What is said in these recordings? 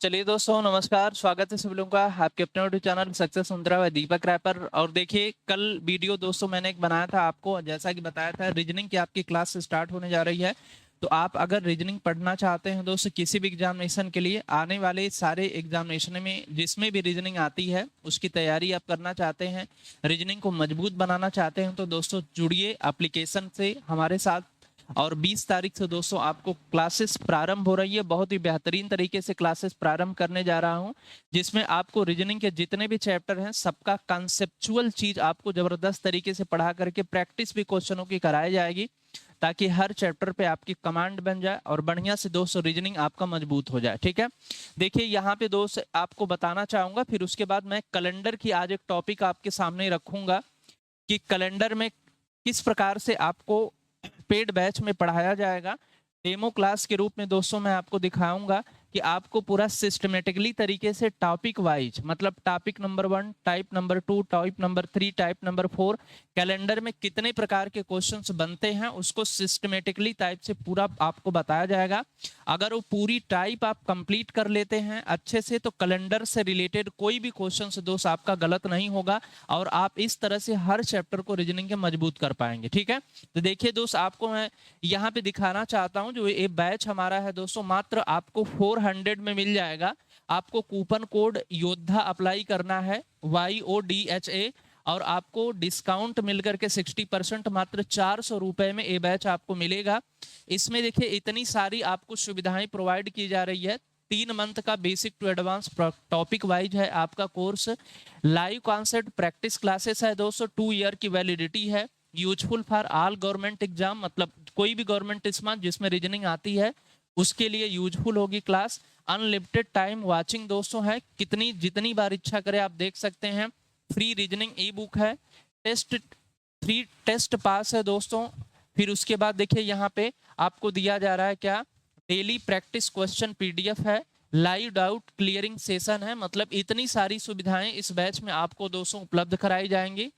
चलिए दोस्तों, नमस्कार। स्वागत है सभी लोगों का आपके अपने यूट्यूब चैनल सक्सेस मंत्रा व दीपक राय पर। और देखिए, कल वीडियो दोस्तों मैंने एक बनाया था आपको, जैसा कि बताया था रीजनिंग की आपकी क्लास स्टार्ट होने जा रही है। तो आप अगर रीजनिंग पढ़ना चाहते हैं दोस्तों किसी भी एग्जामिनेशन के लिए, आने वाले सारे एग्जामिनेशन में जिसमें भी रीजनिंग आती है उसकी तैयारी आप करना चाहते हैं, रीजनिंग को मजबूत बनाना चाहते हैं, तो दोस्तों जुड़िए एप्लीकेशन से हमारे साथ। और 20 तारीख से दोस्तों आपको क्लासेस प्रारंभ हो रही है। बहुत ही बेहतरीन तरीके से क्लासेस प्रारंभ करने जा रहा हूं, जिसमें आपको रीजनिंग के जितने भी चैप्टर हैं सबका कंसेप्चुअल चीज आपको जबरदस्त तरीके से पढ़ा करके प्रैक्टिस भी क्वेश्चनों की कराई जाएगी, ताकि हर चैप्टर पे आपकी कमांड बन जाए और बढ़िया से दोस्तों रीजनिंग आपका मजबूत हो जाए। ठीक है, देखिए यहाँ पे दोस्त आपको बताना चाहूंगा, फिर उसके बाद मैं कैलेंडर की आज एक टॉपिक आपके सामने रखूंगा कि कैलेंडर में किस प्रकार से आपको पेड बैच में पढ़ाया जाएगा। डेमो क्लास के रूप में दोस्तों मैं आपको दिखाऊंगा कि आपको पूरा सिस्टमेटिकली तरीके से टॉपिक वाइज, मतलब topic number 1, type number 2, type number 3, type number 4, calendar में कितने प्रकार के क्वेश्चंस बनते हैं उसको सिस्टमेटिकली टाइप से पूरा आपको बताया जाएगा। अगर वो पूरी टाइप आप कंप्लीट कर लेते हैं अच्छे से, तो कैलेंडर से रिलेटेड कोई भी क्वेश्चन दोस्त आपका गलत नहीं होगा और आप इस तरह से हर चैप्टर को रीजनिंग के मजबूत कर पाएंगे। ठीक है, तो देखिए दोस्त, आपको मैं यहाँ पे दिखाना चाहता हूँ जो ये बैच हमारा है दोस्तों, मात्र आपको 400 में मिल जाएगा। आपको कूपन कोड योद्धा अप्लाई करना है, YODHA, और आपको डिस्काउंट मिलकर के 60%, मात्र 400 रुपए में ये बैच आपको मिलेगा। इसमें देखिए इतनी सारी आपको सुविधाएं प्रोवाइड की जा रही है। 3 मंथ का basic to advance topic wise है आपका course. Live concept practice classes है दोस्तों, 2 ईयर की वैलिडिटी है। Useful for all government exam, मतलब कोई भी गवर्नमेंट एग्जाम जिसमें रीजनिंग आती है उसके लिए यूजफुल होगी क्लास। अनलिमिटेड टाइम वाचिंग दोस्तों है, कितनी जितनी बार इच्छा करे आप देख सकते हैं। फ्री रीजनिंग ई बुक है, टेस्ट 3 टेस्ट पास है दोस्तों। फिर उसके बाद देखिए यहाँ पे आपको दिया जा रहा है क्या, डेली प्रैक्टिस क्वेश्चन PDF है, लाइव डाउट क्लियरिंग सेशन है। मतलब इतनी सारी सुविधाएं इस बैच में आपको दोस्तों उपलब्ध कराई जाएंगी।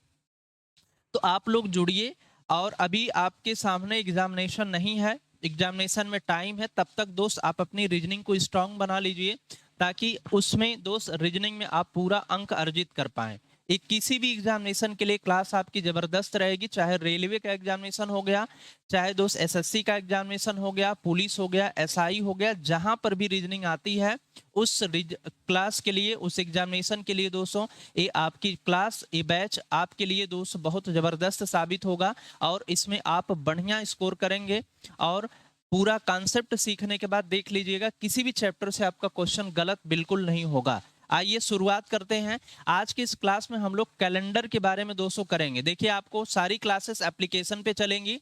तो आप लोग जुड़िए। और अभी आपके सामने एग्जामिनेशन नहीं है, एग्जामिनेशन में टाइम है, तब तक दोस्त आप अपनी रीजनिंग को स्ट्रांग बना लीजिए, ताकि उसमें दोस्त रीजनिंग में आप पूरा अंक अर्जित कर पाएं। एक किसी भी एग्जामिनेशन के लिए क्लास आपकी जबरदस्त रहेगी, चाहे रेलवे का एग्जामिनेशन हो गया, चाहे दोस्त SSC का एग्जामिनेशन हो गया, पुलिस हो गया, SI हो गया, जहां पर भी रीजनिंग आती है उस क्लास के लिए, उस एग्जामिनेशन के लिए दोस्तों ये आपकी क्लास, ये बैच आपके लिए दोस्तों बहुत जबरदस्त साबित होगा। और इसमें आप बढ़िया स्कोर करेंगे। और पूरा कॉन्सेप्ट सीखने के बाद देख लीजिएगा, किसी भी चैप्टर से आपका क्वेश्चन गलत बिल्कुल नहीं होगा। आइए शुरुआत करते हैं। आज की इस क्लास में हम लोग कैलेंडर के बारे में दोस्तों करेंगे। देखिए, आपको सारी क्लासेस एप्लीकेशन पे चलेंगी,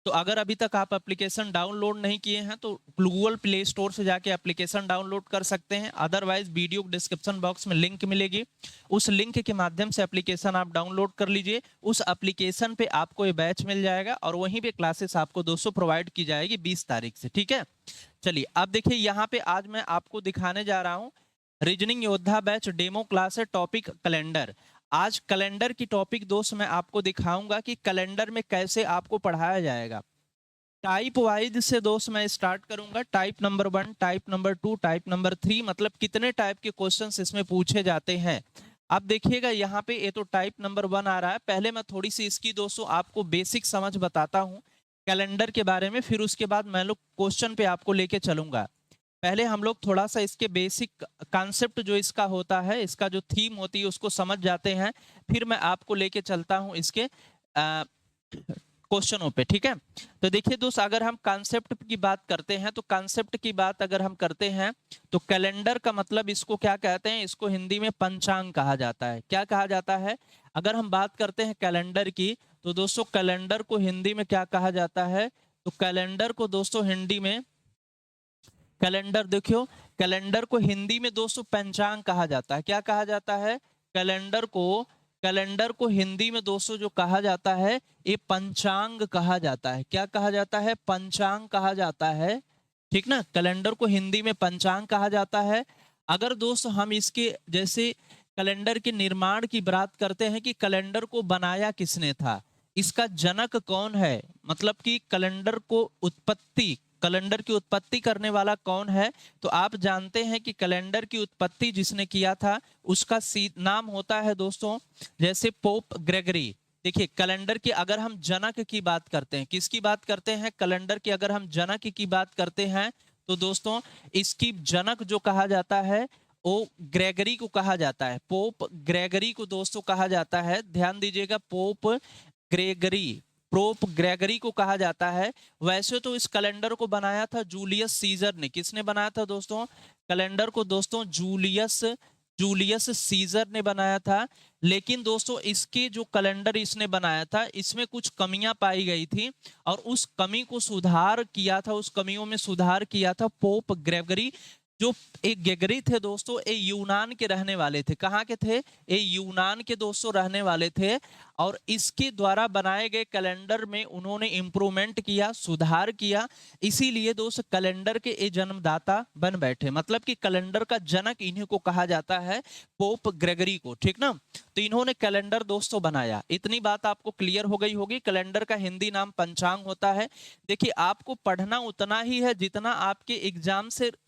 तो अगर अभी तक आप एप्लीकेशन डाउनलोड नहीं किए हैं तो गूगल प्ले स्टोर से जाके एप्लीकेशन डाउनलोड कर सकते हैं। अदरवाइज वीडियो डिस्क्रिप्शन बॉक्स में लिंक मिलेगी, उस लिंक के माध्यम से एप्लीकेशन आप डाउनलोड कर लीजिए। उस एप्लीकेशन पे आपको ये बैच मिल जाएगा और वहीं पे क्लासेस आपको दोस्तों प्रोवाइड की जाएगी 20 तारीख से। ठीक है, चलिए अब देखिए यहाँ पे आज मैं आपको दिखाने जा रहा हूँ रीजनिंग योद्धा बैच डेमो क्लास है, टॉपिक कैलेंडर। आज कैलेंडर की टॉपिक दोस्त मैं आपको दिखाऊंगा कि कैलेंडर में कैसे आपको पढ़ाया जाएगा। टाइप वाइज से दोस्त मैं स्टार्ट करूंगा, type number 1, type number 2, type number 3, मतलब कितने टाइप के क्वेश्चंस इसमें पूछे जाते हैं। अब देखिएगा यहाँ पे ये तो टाइप नंबर 1 आ रहा है। पहले मैं थोड़ी सी इसकी दोस्तों आपको बेसिक समझ बताता हूँ कैलेंडर के बारे में, फिर उसके बाद मैं लोग क्वेश्चन पे आपको लेके चलूंगा। पहले हम लोग थोड़ा सा इसके बेसिक कॉन्सेप्ट जो इसका होता है, इसका जो थीम होती है उसको समझ जाते हैं, फिर मैं आपको लेके चलता हूं इसके क्वेश्चनों पे। ठीक है, तो देखिए दोस्त, अगर हम कॉन्सेप्ट की बात करते हैं, तो कॉन्सेप्ट की बात अगर हम करते हैं तो कैलेंडर का मतलब इसको क्या कहते हैं, इसको हिंदी में पंचांग कहा जाता है। क्या कहा जाता है? अगर हम बात करते हैं कैलेंडर की, तो दोस्तों कैलेंडर को हिंदी में क्या कहा जाता है? तो कैलेंडर को दोस्तों हिंदी में, कैलेंडर देखियो, कैलेंडर को हिंदी में दोस्तों पंचांग कहा जाता है। क्या कहा जाता है? कैलेंडर को हिंदी में दोस्तों जो कहा जाता है ये पंचांग कहा जाता है। क्या कहा जाता है? पंचांग कहा जाता है। ठीक ना, कैलेंडर को हिंदी में पंचांग कहा जाता है। अगर दोस्त हम इसके जैसे कैलेंडर के निर्माण की बात करते हैं कि कैलेंडर को बनाया किसने था, इसका जनक कौन है, मतलब कि कैलेंडर को उत्पत्ति कैलेंडर की उत्पत्ति करने वाला कौन है? तो आप जानते हैं कि कैलेंडर की उत्पत्ति जिसने किया था उसका नाम होता है दोस्तों, जैसे पोप ग्रेगरी। देखिए कैलेंडर की अगर हम जनक की बात करते हैं, किसकी बात करते हैं? कैलेंडर की अगर हम जनक की बात करते हैं तो दोस्तों इसकी जनक जो कहा जाता है वो ग्रेगरी को कहा जाता है। पोप ग्रेगरी को दोस्तों कहा जाता है, ध्यान दीजिएगा, पोप ग्रेगरी को कहा जाता है। वैसे तो इस कैलेंडर को बनाया था जूलियस सीजर ने। किसने बनाया था दोस्तों? कैलेंडर को दोस्तों जूलियस सीजर ने बनाया था। लेकिन दोस्तों इसके जो कैलेंडर इसने बनाया था इसमें कुछ कमियां पाई गई थी और उस कमी को सुधार किया था, उस कमियों में सुधार किया था पोप ग्रेगरी। जो एक ग्रेगरी थे दोस्तों, ये यूनान के रहने वाले थे। कहाँ के थे? ये यूनान के दोस्तों रहने वाले थे और इसके द्वारा बनाए गए कैलेंडर में उन्होंने इंप्रूवमेंट किया, सुधार किया। इसीलिए दोस्त कैलेंडर के ये जन्मदाता बन बैठे, मतलब कि कैलेंडर का जनक इन्हीं को कहा जाता है, पोप ग्रेगरी को, ठीक ना। तो इन्होंने कैलेंडर दोस्तों बनाया। इतनी बात आपको क्लियर हो गई होगी। कैलेंडर का हिंदी नाम पंचांग होता है। देखिए आपको पढ़ना उतना ही है जितना आपके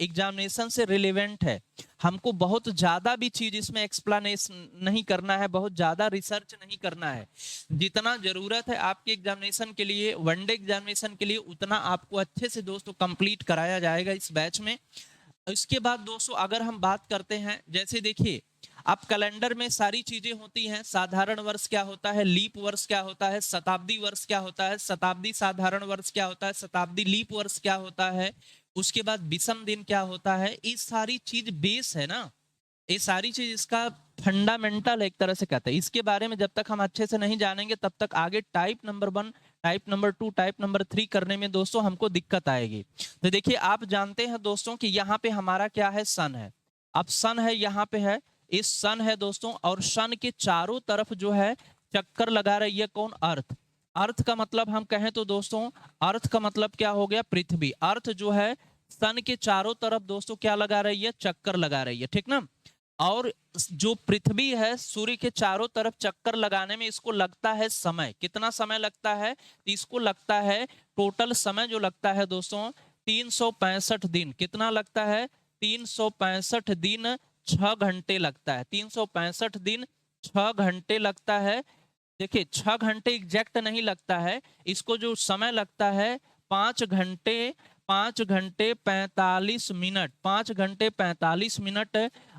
एग्जामिनेशन से रिलेवेंट है। हमको बहुत ज्यादा भी चीज इसमें एक्सप्लेनेशन नहीं करना है, बहुत ज्यादा रिसर्च नहीं करना है। जितना जरूरत है आपके एग्जामिनेशन के लिए, वनडे एग्जामिनेशन के लिए, उतना आपको अच्छे से दोस्तों कंप्लीट कराया जाएगा इस बैच में। इसके बाद दोस्तों अगर हम बात करते हैं, जैसे देखिए आप कैलेंडर में सारी चीजें होती हैं। साधारण वर्ष क्या होता है, लीप वर्ष क्या होता है, शताब्दी वर्ष क्या होता है, शताब्दी साधारण वर्ष क्या होता है, शताब्दी लीप वर्ष क्या होता है, उसके बाद विषम दिन क्या होता है। ये सारी चीज बेस है ना, ये सारी चीज इसका फंडामेंटल एक तरह से कहते हैं। इसके बारे में जब तक हम अच्छे से नहीं जानेंगे तब तक आगे type number 1, type number 2, type number 3 करने में दोस्तों हमको दिक्कत आएगी। तो देखिए आप जानते हैं दोस्तों कि यहाँ पे हमारा क्या है, सन है। अब सन है, यहाँ पे है, इस सन है दोस्तों, और सन के चारों तरफ जो है चक्कर लगा रही है कौन? अर्थ। अर्थ का मतलब हम कहें तो दोस्तों, अर्थ का मतलब क्या हो गया? पृथ्वी। अर्थ जो है सन के चारों तरफ दोस्तों क्या लगा रही है? चक्कर लगा रही है, ठीक ना। और जो पृथ्वी है सूर्य के चारों तरफ चक्कर लगाने में इसको लगता है समय। कितना समय लगता है? इसको लगता है, टोटल समय जो लगता है दोस्तों 365 दिन। कितना लगता है? 365 दिन 6 घंटे लगता है। 365 दिन 6 घंटे लगता है। देखिए 6 घंटे एग्जैक्ट नहीं लगता है, इसको जो समय लगता है 5 घंटे 45 मिनट, 5 घंटे 45 मिनट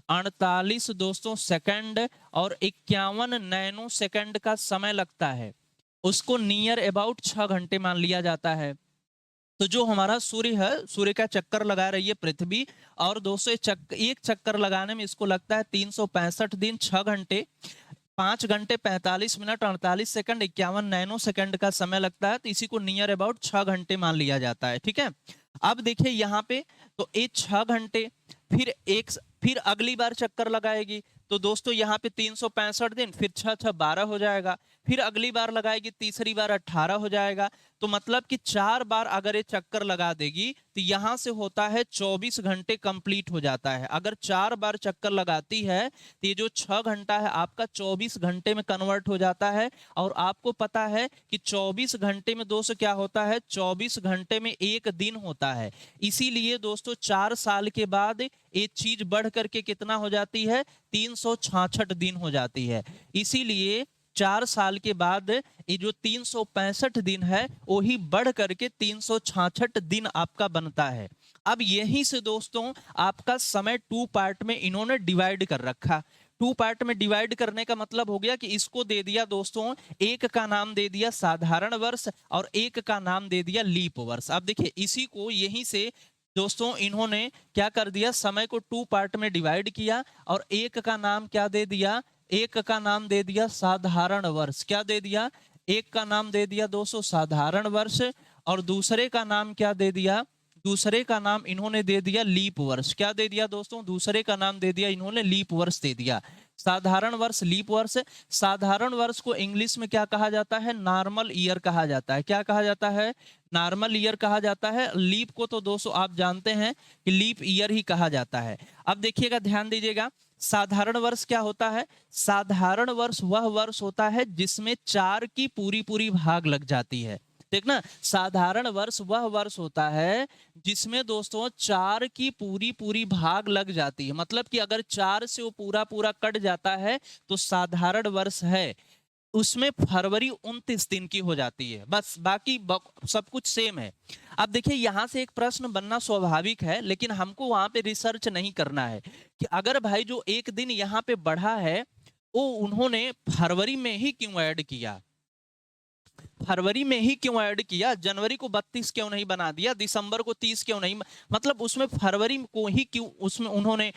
48 दोस्तों सेकंड और 51 नैनो सेकंड का समय लगता है। उसको नियर अबाउट 6 घंटे मान लिया जाता है। तो जो हमारा सूर्य है, सूर्य का चक्कर लगा रही है पृथ्वी, और दोस्तों एक चक्कर लगाने में इसको लगता है 365 दिन 6 घंटे 5 घंटे 45 मिनट 48 सेकंड 51 नैनो सेकंड का समय लगता है। तो इसी को नियर अबाउट 6 घंटे मान लिया जाता है, ठीक है। अब देखिए यहाँ पे तो ये 6 घंटे फिर अगली बार चक्कर लगाएगी तो दोस्तों यहाँ पे 365 दिन, फिर 6 6 12 हो जाएगा। फिर अगली बार लगाएगी, तीसरी बार 18 हो जाएगा। तो मतलब कि 4 बार अगर ये चक्कर लगा देगी तो यहाँ से होता है 24 घंटे कंप्लीट हो जाता है। अगर 4 बार चक्कर लगाती है तो ये जो 6 घंटा है आपका 24 घंटे में कन्वर्ट हो जाता है। और आपको पता है कि 24 घंटे में दोस्तों क्या होता है? 24 घंटे में एक दिन होता है। इसीलिए दोस्तों 4 साल के बाद ये चीज बढ़ करके कितना हो जाती है? 366 दिन हो जाती है। इसीलिए 4 साल के बाद ये जो 365 दिन है वही बढ़ करके 366 दिन आपका बनता है। अब यहीं से दोस्तों आपका समय 2 पार्ट में इन्होंने डिवाइड कर रखा। 2 पार्ट में डिवाइड करने का मतलब हो गया कि इसको दे दिया दोस्तों, एक का नाम दे दिया साधारण वर्ष और एक का नाम दे दिया लीप वर्ष। अब देखिए इसी को यहीं से दोस्तों इन्होंने क्या कर दिया, समय को 2 पार्ट में डिवाइड किया और एक का नाम क्या दे दिया? एक का नाम दे दिया साधारण वर्ष। क्या दे दिया? एक का नाम दे दिया दोस्तों साधारण वर्ष और दूसरे का नाम क्या दे दिया? दूसरे का नाम इन्होंने दे दिया लीप वर्ष। क्या दे दिया दोस्तों? दूसरे का नाम दे दिया इन्होंने लीप वर्ष दे दिया। साधारण वर्ष, लीप वर्ष। साधारण वर्ष को इंग्लिश में क्या कहा जाता है? नॉर्मल ईयर कहा जाता है। क्या कहा जाता है? नॉर्मल ईयर कहा जाता है। लीप को तो दोस्तों आप जानते हैं कि लीप ईयर ही कहा जाता है। अब देखिएगा, ध्यान दीजिएगा, साधारण वर्ष क्या होता है? साधारण वर्ष वह वर्ष होता है जिसमें 4 की पूरी पूरी भाग लग जाती है। ठीक ना। साधारण वर्ष वह वर्ष होता है जिसमें दोस्तों 4 की पूरी पूरी भाग लग जाती है, मतलब कि अगर 4 से वो पूरा पूरा कट जाता है तो साधारण वर्ष है। उसमें फरवरी 29 दिन की हो जाती है, बस बाकी सब कुछ सेम है। अब देखिए यहां से एक प्रश्न बनना स्वाभाविक है, लेकिन हमको वहां पे रिसर्च नहीं करना है कि अगर भाई जो एक दिन यहाँ पे बढ़ा है वो उन्होंने फरवरी में ही क्यों ऐड किया, फरवरी में ही क्यों ऐड किया, जनवरी को 32 क्यों नहीं बना दिया, दिसंबर को 30 क्यों नहीं, मतलब उसमें फरवरी को ही क्यों उसमें उन्होंने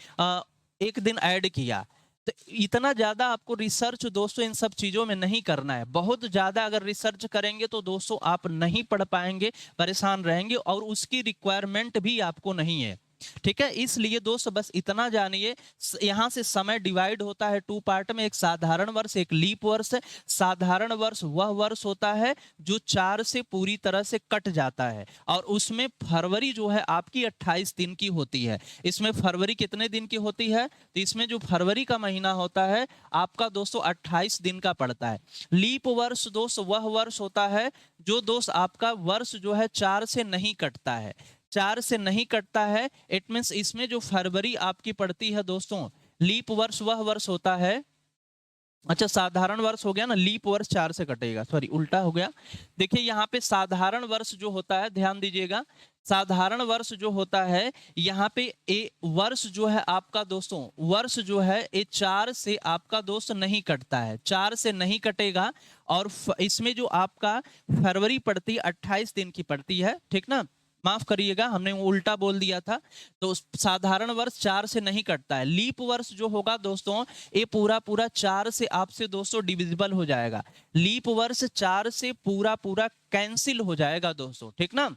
एक दिन ऐड किया। तो इतना ज्यादा आपको रिसर्च दोस्तों इन सब चीजों में नहीं करना है। बहुत ज्यादा अगर रिसर्च करेंगे तो दोस्तों आप नहीं पढ़ पाएंगे, परेशान रहेंगे, और उसकी रिक्वायरमेंट भी आपको नहीं है। ठीक है, इसलिए दोस्त बस इतना जानिए, यहां से समय डिवाइड होता है टू पार्ट में, एक साधारण वर्ष एक लीप वर्ष है। साधारण वर्ष वह वर्ष होता है जो 4 से पूरी तरह से कट जाता है, और उसमें फरवरी जो है आपकी 28 दिन की होती है। इसमें फरवरी कितने दिन की होती है, तो इसमें जो फरवरी का महीना होता है आपका दोस्तों 28 दिन का पड़ता है। लीप वर्ष दोस्त वह वर्ष होता है जो दोस्त आपका वर्ष जो है 4 से नहीं कटता है, 4 से नहीं कटता है। इट मीन्स इसमें जो फरवरी आपकी पड़ती है दोस्तों, लीप वर्ष वह वर्ष होता है, अच्छा साधारण वर्ष हो गया ना, लीप वर्ष 4 से कटेगा, सॉरी उल्टा हो गया। देखिए यहाँ पे साधारण वर्ष जो होता है, ध्यान दीजिएगा, साधारण वर्ष जो होता है यहाँ पे ए वर्ष जो है आपका दोस्तों, वर्ष जो है ये 4 से आपका दोस्त नहीं कटता है, 4 से नहीं कटेगा। और इसमें जो आपका फरवरी पड़ती है 28 दिन की पड़ती है, ठीक ना, माफ करिएगा हमने वो उल्टा बोल दिया था। तो साधारण वर्ष 4 से नहीं कटता है। लीप वर्ष जो होगा दोस्तों ये पूरा पूरा 4 से आपसे दोस्तों डिविजिबल हो जाएगा, लीप वर्ष 4 से पूरा पूरा कैंसिल हो जाएगा दोस्तों, ठीक ना,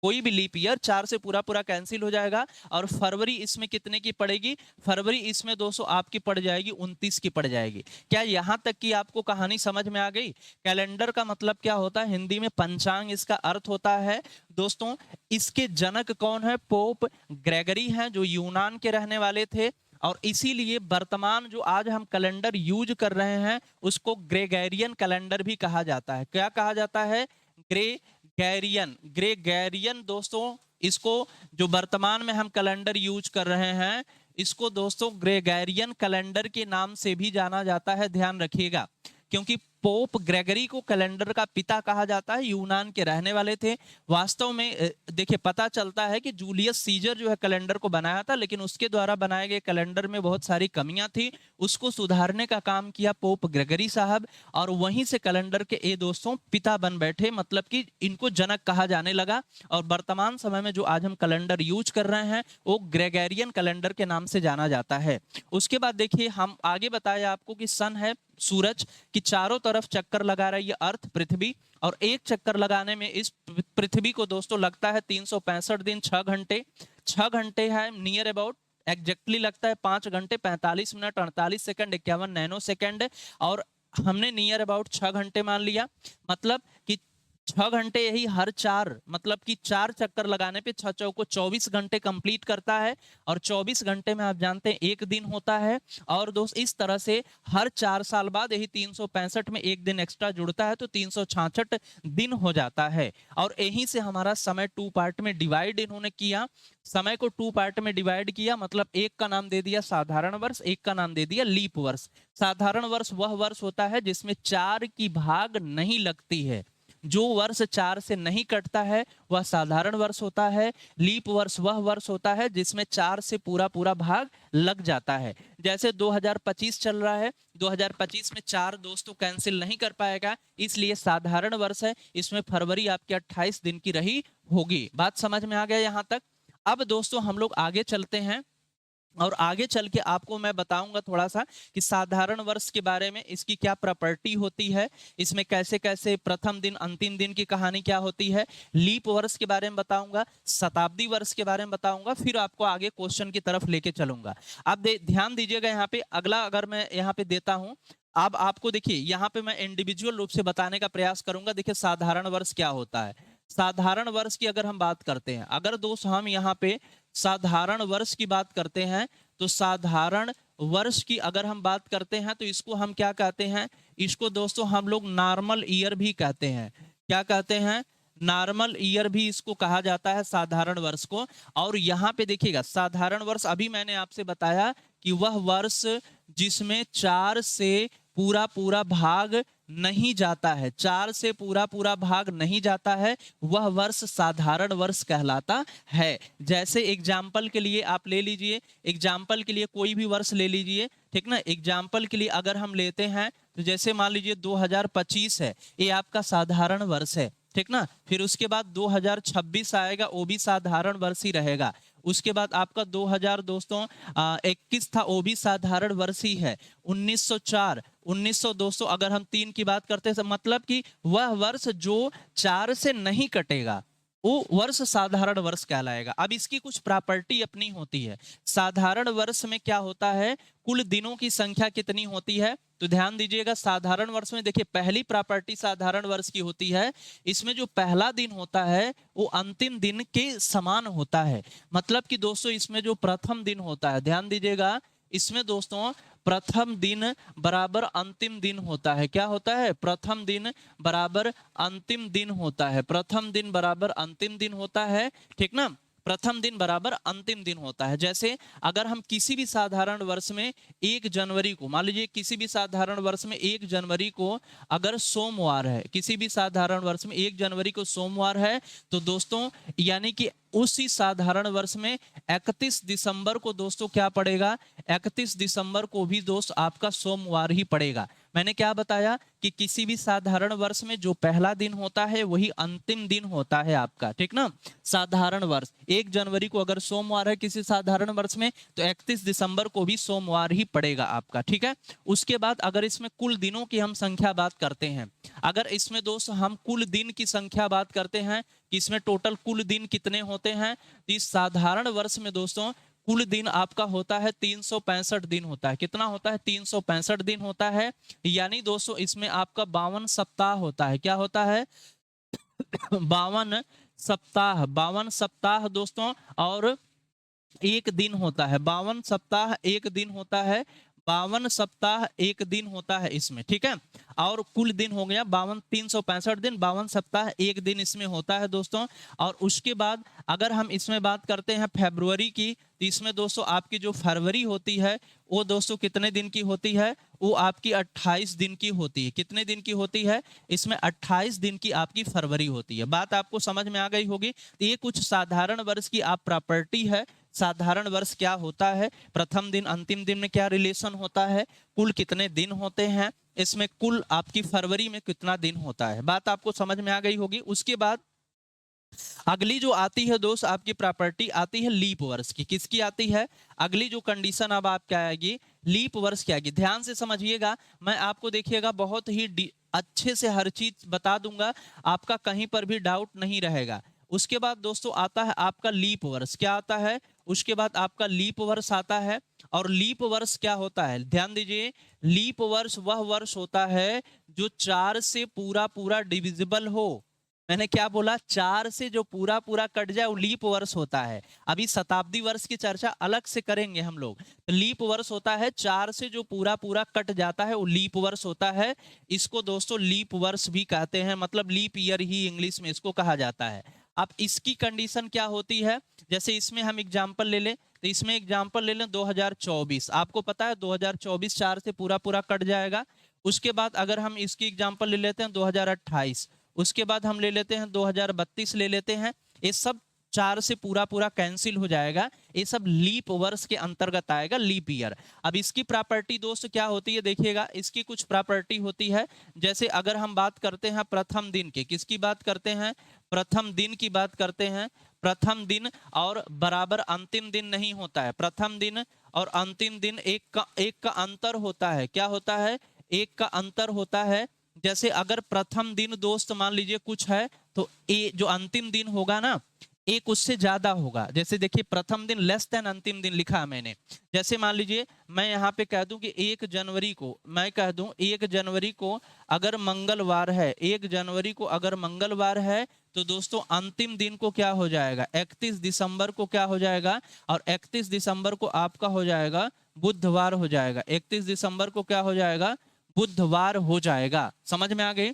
कोई भी लीप ईयर 4 से पूरा पूरा कैंसिल हो जाएगा। और फरवरी इसमें कितने की पड़ेगी, फरवरी इसमें दोस्तों आपकी पड़ जाएगी 29 की पड़ जाएगी। क्या यहां तक की आपको कहानी समझ में आ गई। कैलेंडर का मतलब क्या होता है हिंदी में, पंचांग इसका अर्थ होता है दोस्तों। इसके जनक कौन है, पोप ग्रेगरी हैं जो यूनान के रहने वाले थे, और इसीलिए वर्तमान जो आज हम कैलेंडर यूज कर रहे हैं उसको ग्रेगेरियन कैलेंडर भी कहा जाता है। क्या कहा जाता है, ग्रेगेरियन, ग्रेगेरियन दोस्तों, इसको जो वर्तमान में हम कैलेंडर यूज कर रहे हैं इसको दोस्तों ग्रेगेरियन कैलेंडर के नाम से भी जाना जाता है, ध्यान रखिएगा। क्योंकि पोप ग्रेगरी को कैलेंडर का पिता कहा जाता है, यूनान के रहने वाले थे। वास्तव में देखिए पता चलता है कि जूलियस सीजर जो है कैलेंडर को बनाया था, लेकिन उसके द्वारा बनाए गए कैलेंडर में बहुत सारी कमियां थी, उसको सुधारने का काम किया पोप ग्रेगरी साहब, और वहीं से कैलेंडर के ये दोस्तों पिता बन बैठे, मतलब कि इनको जनक कहा जाने लगा। और वर्तमान समय में जो आज हम कैलेंडर यूज कर रहे हैं वो ग्रेगेरियन कैलेंडर के नाम से जाना जाता है। उसके बाद देखिए हम आगे बताया आपको कि सन है सूरज की चारों तरफ चक्कर लगा रही है अर्थ पृथ्वी, और एक चक्कर लगाने में इस पृथ्वी को दोस्तों लगता है 365 दिन 6 घंटे, 6 घंटे है नियर अबाउट, एग्जैक्टली लगता है 5 घंटे 45 मिनट 48 सेकंड 51 नैनो सेकंड, और हमने नियर अबाउट 6 घंटे मान लिया। मतलब कि 6 घंटे यही हर 4, मतलब कि 4 चक्कर लगाने पे 6 चौको 24 घंटे कंप्लीट करता है, और 24 घंटे में आप जानते हैं एक दिन होता है। और दोस्त इस तरह से हर 4 साल बाद यही 365 में एक दिन एक्स्ट्रा जुड़ता है तो 366 दिन हो जाता है। और यहीं से हमारा समय 2 पार्ट में डिवाइड इन्होंने किया, समय को 2 पार्ट में डिवाइड किया, मतलब एक का नाम दे दिया साधारण वर्ष, एक का नाम दे दिया लीप वर्ष। साधारण वर्ष वह वर्ष होता है जिसमें 4 की भाग नहीं लगती है, जो वर्ष 4 से नहीं कटता है वह साधारण वर्ष होता है। लीप वर्ष वह वर्ष होता है जिसमें 4 से पूरा पूरा भाग लग जाता है। जैसे 2025 चल रहा है, 2025 में 4 दोस्तों कैंसिल नहीं कर पाएगा, इसलिए साधारण वर्ष है, इसमें फरवरी आपकी 28 दिन की रही होगी। बात समझ में आ गया यहां तक। अब दोस्तों हम लोग आगे चलते हैं, और आगे चल के आपको मैं बताऊंगा थोड़ा सा कि साधारण वर्ष के बारे में, इसकी क्या प्रॉपर्टी होती है, इसमें कैसे कैसे प्रथम दिन अंतिम दिन की कहानी क्या होती है, लीप वर्ष के बारे में बताऊंगा, शताब्दी वर्ष के बारे में बताऊंगा, फिर आपको आगे क्वेश्चन की तरफ लेके चलूंगा। आप ध्यान दीजिएगा यहाँ पे, अगला अगर मैं यहाँ पे देता हूं, अब आपको देखिए यहाँ पे मैं इंडिविजुअल रूप से बताने का प्रयास करूंगा। देखिए साधारण वर्ष क्या होता है। साधारण वर्ष की अगर हम बात करते हैं, अगर दोस्त हम यहाँ पे साधारण वर्ष की बात करते हैं, तो साधारण वर्ष की अगर हम बात करते हैं तो इसको हम क्या कहते हैं, इसको दोस्तों हम लोग नॉर्मल ईयर भी कहते हैं। क्या कहते हैं, नॉर्मल ईयर भी इसको कहा जाता है, साधारण वर्ष को। और यहाँ पे देखिएगा साधारण वर्ष, अभी मैंने आपसे बताया कि वह वर्ष जिसमें 4 से पूरा पूरा भाग नहीं जाता है, 4 से पूरा पूरा भाग नहीं जाता है, वह वर्ष साधारण वर्ष कहलाता है। जैसे एग्जाम्पल के लिए आप ले लीजिए, एग्जाम्पल के लिए कोई भी वर्ष ले लीजिए, ठीक ना। एग्जाम्पल के लिए अगर हम लेते हैं तो जैसे मान लीजिए 2025 है, ये आपका साधारण वर्ष है, ठीक ना। फिर उसके बाद 2026 आएगा, वो भी साधारण वर्ष ही रहेगा। उसके बाद आपका 2000 दोस्तों 21 था, वो भी साधारण वर्ष ही है। 1904, 1900 दोस्तों अगर हम 3 की बात करते हैं, मतलब कि वह वर्ष जो 4 से नहीं कटेगा वो वर्ष साधारण वर्ष कहलाएगा। अब इसकी कुछ प्रॉपर्टी अपनी होती है। साधारण वर्ष में क्या होता है, कुल दिनों की संख्या कितनी होती है, तो ध्यान दीजिएगा साधारण वर्ष में देखिए पहली प्रॉपर्टी साधारण वर्ष की होती है, इसमें जो पहला दिन होता है वो अंतिम दिन के समान होता है। मतलब कि दोस्तों इसमें जो प्रथम दिन होता है, ध्यान दीजिएगा, इसमें दोस्तों प्रथम दिन बराबर अंतिम दिन होता है। क्या होता है, प्रथम दिन बराबर अंतिम दिन होता है, प्रथम दिन बराबर अंतिम दिन होता है, ठीक ना। प्रथम दिन बराबर अंतिम दिन होता है। जैसे अगर हम किसी भी साधारण वर्ष में 1 जनवरी को, मान लीजिए किसी भी साधारण वर्ष में 1 जनवरी को अगर सोमवार है, किसी भी साधारण वर्ष में 1 जनवरी को सोमवार है, तो दोस्तों यानी कि उसी साधारण वर्ष में 31 दिसंबर को दोस्तों क्या पड़ेगा, 31 दिसंबर को भी दोस्त आपका सोमवार ही पड़ेगा। मैंने क्या बताया कि किसी भी साधारण वर्ष में जो पहला दिन होता है वही अंतिम दिन होता है आपका, ठीक ना। साधारण वर्ष 1 जनवरी को अगर सोमवार है किसी साधारण वर्ष में, तो 31 दिसंबर को भी सोमवार ही पड़ेगा आपका, ठीक है। उसके बाद अगर इसमें कुल दिनों की हम संख्या बात करते हैं, अगर इसमें दोस्त हम कुल दिन की संख्या बात करते हैं कि इसमें टोटल कुल दिन कितने होते हैं, तो इस साधारण वर्ष में दोस्तों कुल दिन आपका होता है 365 दिन होता है। कितना होता है, 365 दिन होता है। यानी दोस्तों इसमें आपका 52 सप्ताह होता है। क्या होता है 52 सप्ताह, 52 सप्ताह दोस्तों और एक दिन होता है, 52 सप्ताह एक दिन होता है, 52 सप्ताह एक दिन होता है इसमें, ठीक है। और कुल दिन हो गया 52, 365 दिन, 52 सप्ताह एक दिन इसमें होता है दोस्तों। और उसके बाद अगर हम इसमें बात करते हैं फरवरी की, तो इसमें दोस्तों आपकी जो फरवरी होती है वो दोस्तों कितने दिन की होती है, वो आपकी 28 दिन की होती है। कितने दिन की होती है, इसमें 28 दिन की आपकी फरवरी होती है। बात आपको समझ में आ गई होगी। तो ये कुछ साधारण वर्ष की आप प्रॉपर्टी है। साधारण वर्ष क्या होता है, प्रथम दिन अंतिम दिन में क्या रिलेशन होता है, कुल कितने दिन होते हैं, इसमें कुल आपकी फरवरी में कितना दिन होता है। बात आपको समझ में आ गई होगी। उसके बाद अगली जो आती है दोस्त आपकी प्रॉपर्टी आती है लीप वर्ष की। किसकी आती है, अगली जो कंडीशन अब आप क्या आएगी, लीप वर्ष की आएगी। ध्यान से समझिएगा, मैं आपको देखिएगा बहुत ही अच्छे से हर चीज बता दूंगा, आपका कहीं पर भी डाउट नहीं रहेगा। उसके बाद दोस्तों आता है आपका लीप वर्ष। क्या आता है, उसके बाद आपका लीप वर्ष आता है। और लीप वर्ष क्या होता है, ध्यान दीजिए, लीप वर्ष वह वर्ष होता है जो 4 से पूरा पूरा डिविजिबल हो। मैंने क्या बोला, 4 से जो पूरा पूरा कट जाए वो लीप वर्ष होता है। अभी शताब्दी वर्ष की चर्चा अलग से करेंगे हम लोग। तो लीप वर्ष होता है 4 से जो पूरा पूरा कट जाता है वो लीप वर्ष होता है। इसको दोस्तों लीप वर्ष भी कहते हैं, मतलब लीप ईयर ही इंग्लिश में इसको कहा जाता है। अब इसकी कंडीशन क्या होती है, जैसे इसमें हम एग्जाम्पल ले लें, तो इसमें एग्जाम्पल ले लें 2024। आपको पता है 2024 4 से पूरा पूरा कट जाएगा। उसके बाद अगर हम इसकी एग्जाम्पल ले लेते हैं 2028, उसके बाद हम ले लेते हैं 2032 ले लेते हैं, ये सब 4 से पूरा पूरा कैंसिल हो जाएगा। ये सब लीप वर्ष के अंतर्गत आएगा, लीप ईयर। अब इसकी प्रॉपर्टी दोस्त क्या होती है, देखिएगा इसकी कुछ प्रॉपर्टी होती है। जैसे अगर हम बात करते हैं प्रथम दिन के, किसकी बात करते हैं, प्रथम दिन की बात करते हैं। प्रथम दिन और बराबर अंतिम दिन नहीं होता है, प्रथम दिन और अंतिम दिन एक का अंतर होता है। क्या होता है, एक का अंतर होता है। जैसे अगर प्रथम दिन दोस्त मान लीजिए कुछ है, तो ए जो अंतिम दिन होगा ना, एक उससे ज्यादा होगा। जैसे देखिए प्रथम दिन लेस देन अंतिम दिन लिखा है मैंने। जैसे मान लीजिए मैं यहाँ पे कह दूं कि 1 जनवरी को, मैं कह दूं 1 जनवरी को अगर मंगलवार है, 1 जनवरी को अगर मंगलवार है, तो दोस्तों अंतिम दिन को क्या हो जाएगा, 31 दिसंबर को क्या हो जाएगा, और 31 दिसंबर को आपका हो जाएगा बुधवार हो जाएगा। 31 दिसंबर को क्या हो जाएगा, बुधवार हो जाएगा। समझ में आ गई।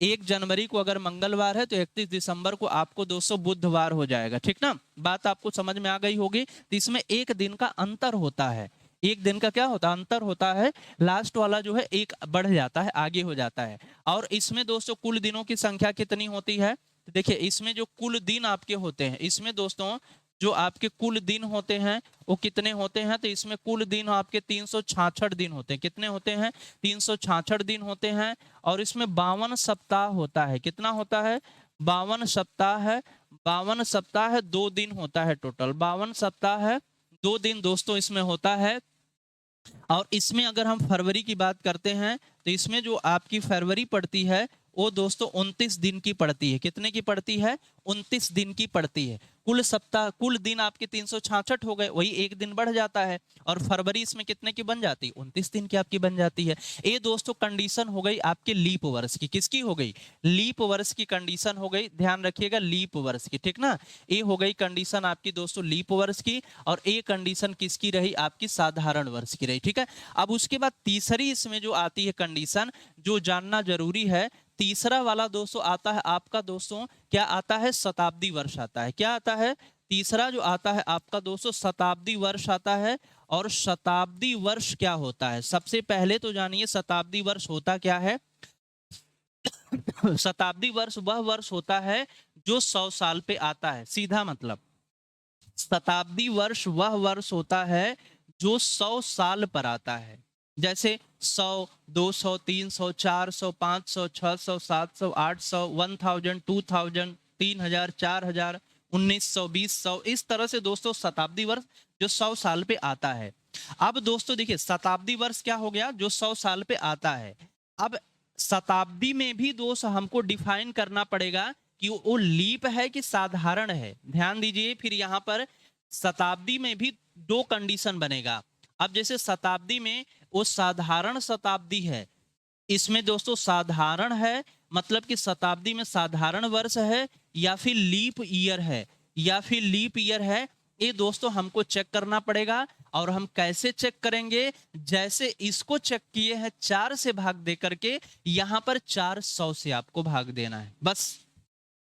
1 जनवरी को अगर मंगलवार है तो 31 दिसंबर को आपको दोस्तों बुधवार हो जाएगा, ठीक ना। बात आपको समझ में आ गई होगी। तो इसमें एक दिन का अंतर होता है, एक दिन का क्या होता है, अंतर होता है। लास्ट वाला जो है एक बढ़ जाता है, आगे हो जाता है। और इसमें दोस्तों कुल दिनों की संख्या कितनी होती है, तो देखिए इसमें जो कुल दिन आपके होते हैं, इसमें दोस्तों जो आपके कुल दिन होते हैं वो कितने होते हैं, तो इसमें कुल दिन आपके 366 दिन होते हैं। कितने होते हैं, 366 दिन होते हैं। और इसमें 52 सप्ताह होता है। कितना होता है, 52 सप्ताह है। 52 सप्ताह है, 2 दिन होता है टोटल। 52 सप्ताह है, 2 दिन दोस्तों इसमें होता है। और इसमें अगर हम फरवरी की बात करते हैं तो इसमें जो आपकी फरवरी पड़ती है वो दोस्तों 29 दिन की पड़ती है। कितने की पड़ती है, 29 दिन की पड़ती है। कुल सप्ताह, कुल दिन आपके 366 हो गए, वही एक दिन बढ़ जाता है। और फरवरी इसमें कितने की बन जाती है, 29 दिन की आपकी बन जाती है। ये दोस्तों कंडीशन हो गई आपके लीप वर्ष की। किसकी हो गई, लीप वर्ष की कंडीशन हो गई। ध्यान रखिएगा, लीप वर्ष की, ठीक ना। ये हो गई कंडीशन आपकी दोस्तों लीप वर्ष की। और ये कंडीशन किसकी रही, आपकी साधारण वर्ष की रही, ठीक है। अब उसके बाद तीसरी इसमें जो आती है कंडीशन, जो जानना जरूरी है, तीसरा वाला दोस्तों आता है आपका दोस्तों, क्या आता है, शताब्दी वर्ष आता है। क्या आता है, तीसरा जो आता है आपका दोस्तों शताब्दी वर्ष आता है। और शताब्दी वर्ष क्या होता है, सबसे पहले तो जानिए शताब्दी वर्ष होता क्या है। शताब्दी वर्ष वह वर्ष होता है जो 100 साल पे आता है, सीधा मतलब। शताब्दी वर्ष वह वर्ष होता है जो 100 साल पर आता है। जैसे 100, 200, 300, 400, 500, 600, 700, 800, 1000, 2000, 3000, 4000, 1900, 2000, इस तरह से दोस्तों शताब्दी वर्ष जो 100 साल पे आता है। अब दोस्तों देखिए शताब्दी वर्ष क्या हो गया, जो 100 साल पे आता है। अब शताब्दी में भी दोस्त हमको डिफाइन करना पड़ेगा कि वो लीप है कि साधारण है। ध्यान दीजिए, फिर यहां पर शताब्दी में भी 2 कंडीशन बनेगा। अब जैसे शताब्दी में वो साधारण शताब्दी है, इसमें दोस्तों साधारण है मतलब कि शताब्दी में साधारण वर्ष है या फिर लीप ईयर है, या फिर लीप ईयर है, ये दोस्तों हमको चेक करना पड़ेगा। और हम कैसे चेक करेंगे, जैसे इसको चेक किए हैं 4 से भाग दे करके, यहां पर 400 से आपको भाग देना है बस।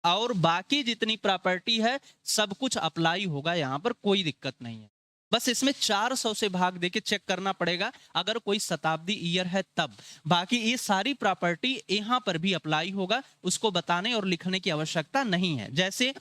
और बाकी जितनी प्रॉपर्टी है सब कुछ अप्लाई होगा, यहां पर कोई दिक्कत नहीं है। बस इसमें 400 से भाग देके चेक करना पड़ेगा अगर कोई शताब्दी ईयर है तब। बाकी ये सारी प्रॉपर्टी यहां पर भी अप्लाई होगा, उसको बताने और लिखने की आवश्यकता नहीं है। जैसे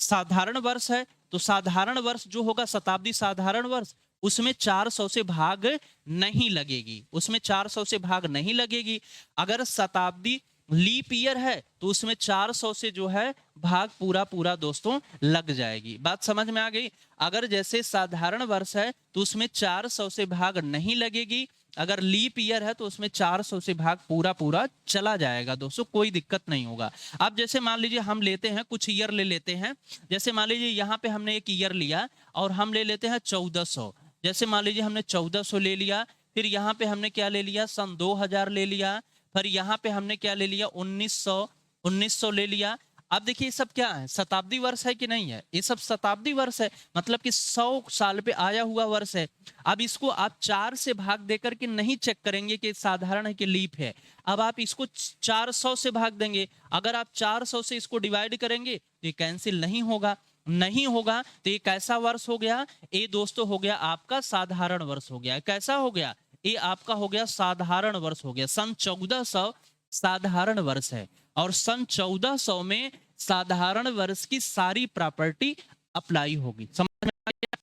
साधारण वर्ष है तो साधारण वर्ष जो होगा शताब्दी साधारण वर्ष, उसमें 400 से भाग नहीं लगेगी, उसमें 400 से भाग नहीं लगेगी। अगर शताब्दी लीप ईयर है तो उसमें 400 से जो है भाग पूरा पूरा दोस्तों लग जाएगी। बात समझ में आ गई। अगर जैसे साधारण वर्ष है तो उसमें 400 से भाग नहीं लगेगी, अगर लीप ईयर है तो उसमें 400 से भाग पूरा पूरा चला जाएगा दोस्तों, कोई दिक्कत नहीं होगा। अब जैसे मान लीजिए हम लेते हैं कुछ ईयर ले लेते हैं। जैसे मान लीजिए यहाँ पे हमने एक ईयर लिया और हम ले लेते हैं 1400। जैसे मान लीजिए हमने 1400 ले लिया, फिर यहाँ पे हमने क्या ले लिया, सन 2000 ले लिया, फिर यहाँ पे हमने क्या ले लिया, 1900 ले लिया। अब देखिए ये सब क्या है, शताब्दी वर्ष है कि नहीं है, ये सब शताब्दी वर्ष है, मतलब कि 100 साल पे आया हुआ वर्ष है। अब इसको आप 4 से भाग देकर के नहीं चेक करेंगे कि साधारण है कि लीप है। अब आप इसको 400 से भाग देंगे, अगर आप 400 से इसको डिवाइड करेंगे तो ये कैंसिल नहीं होगा, नहीं होगा तो ये कैसा वर्ष हो गया, ये दोस्तों हो गया आपका साधारण वर्ष हो गया। कैसा हो गया, ये आपका हो गया साधारण वर्ष हो गया। सन 1400 साधारण वर्ष है और सन 1400 में साधारण वर्ष की सारी प्रॉपर्टी अप्लाई होगी। समझ में आ गया।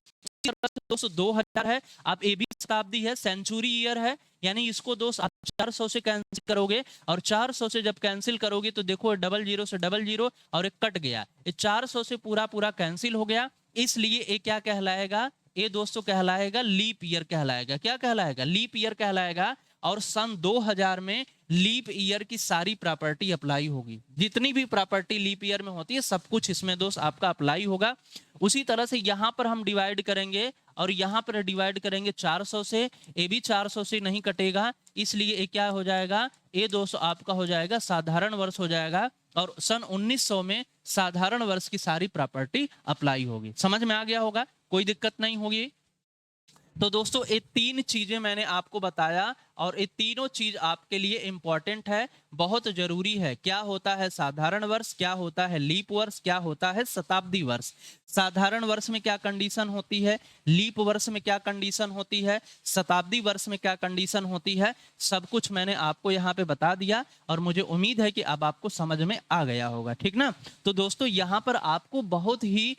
दोस्तों 2000 है, आप ए बी शताब्दी है, सेंचुरी ईयर है, यानी इसको दोस्त आप 400 से कैंसिल करोगे और 400 से जब कैंसिल करोगे तो देखो 00 से 00 और एक कट गया, ये 400 से पूरा पूरा कैंसिल हो गया। इसलिए ये क्या कहलाएगा, ये दोस्तों कहलाएगा लीप ईयर कहलाएगा। क्या कहलाएगा, लीप ईयर कहलाएगा। और सन 2000 में लीप ईयर की सारी प्रॉपर्टी अप्लाई होगी, जितनी भी प्रॉपर्टी लीप ईयर में होती है सब कुछ इसमें दोस्त आपका अप्लाई होगा। उसी तरह से यहां पर हम डिवाइड करेंगे और यहां पर डिवाइड करेंगे 400 से, ये भी 400 से नहीं कटेगा, इसलिए ये क्या हो जाएगा, ये दोस्तों आपका हो जाएगा साधारण वर्ष हो जाएगा। और सन 1900 में साधारण वर्ष की सारी प्रॉपर्टी अप्लाई होगी। समझ में आ गया होगा, कोई दिक्कत नहीं होगी। तो दोस्तों ये तीन चीजें मैंने आपको बताया और ये तीनों चीज आपके लिए इंपॉर्टेंट है, बहुत जरूरी है। क्या होता है साधारण वर्ष, क्या होता है लीप वर्ष, क्या होता है शताब्दी वर्ष। साधारण वर्ष में क्या कंडीशन होती है, लीप वर्ष में क्या कंडीशन होती है, शताब्दी वर्ष में क्या कंडीशन होती है, सब कुछ मैंने आपको यहाँ पे बता दिया और मुझे उम्मीद है कि अब आपको समझ में आ गया होगा, ठीक ना। तो दोस्तों यहाँ पर आपको बहुत ही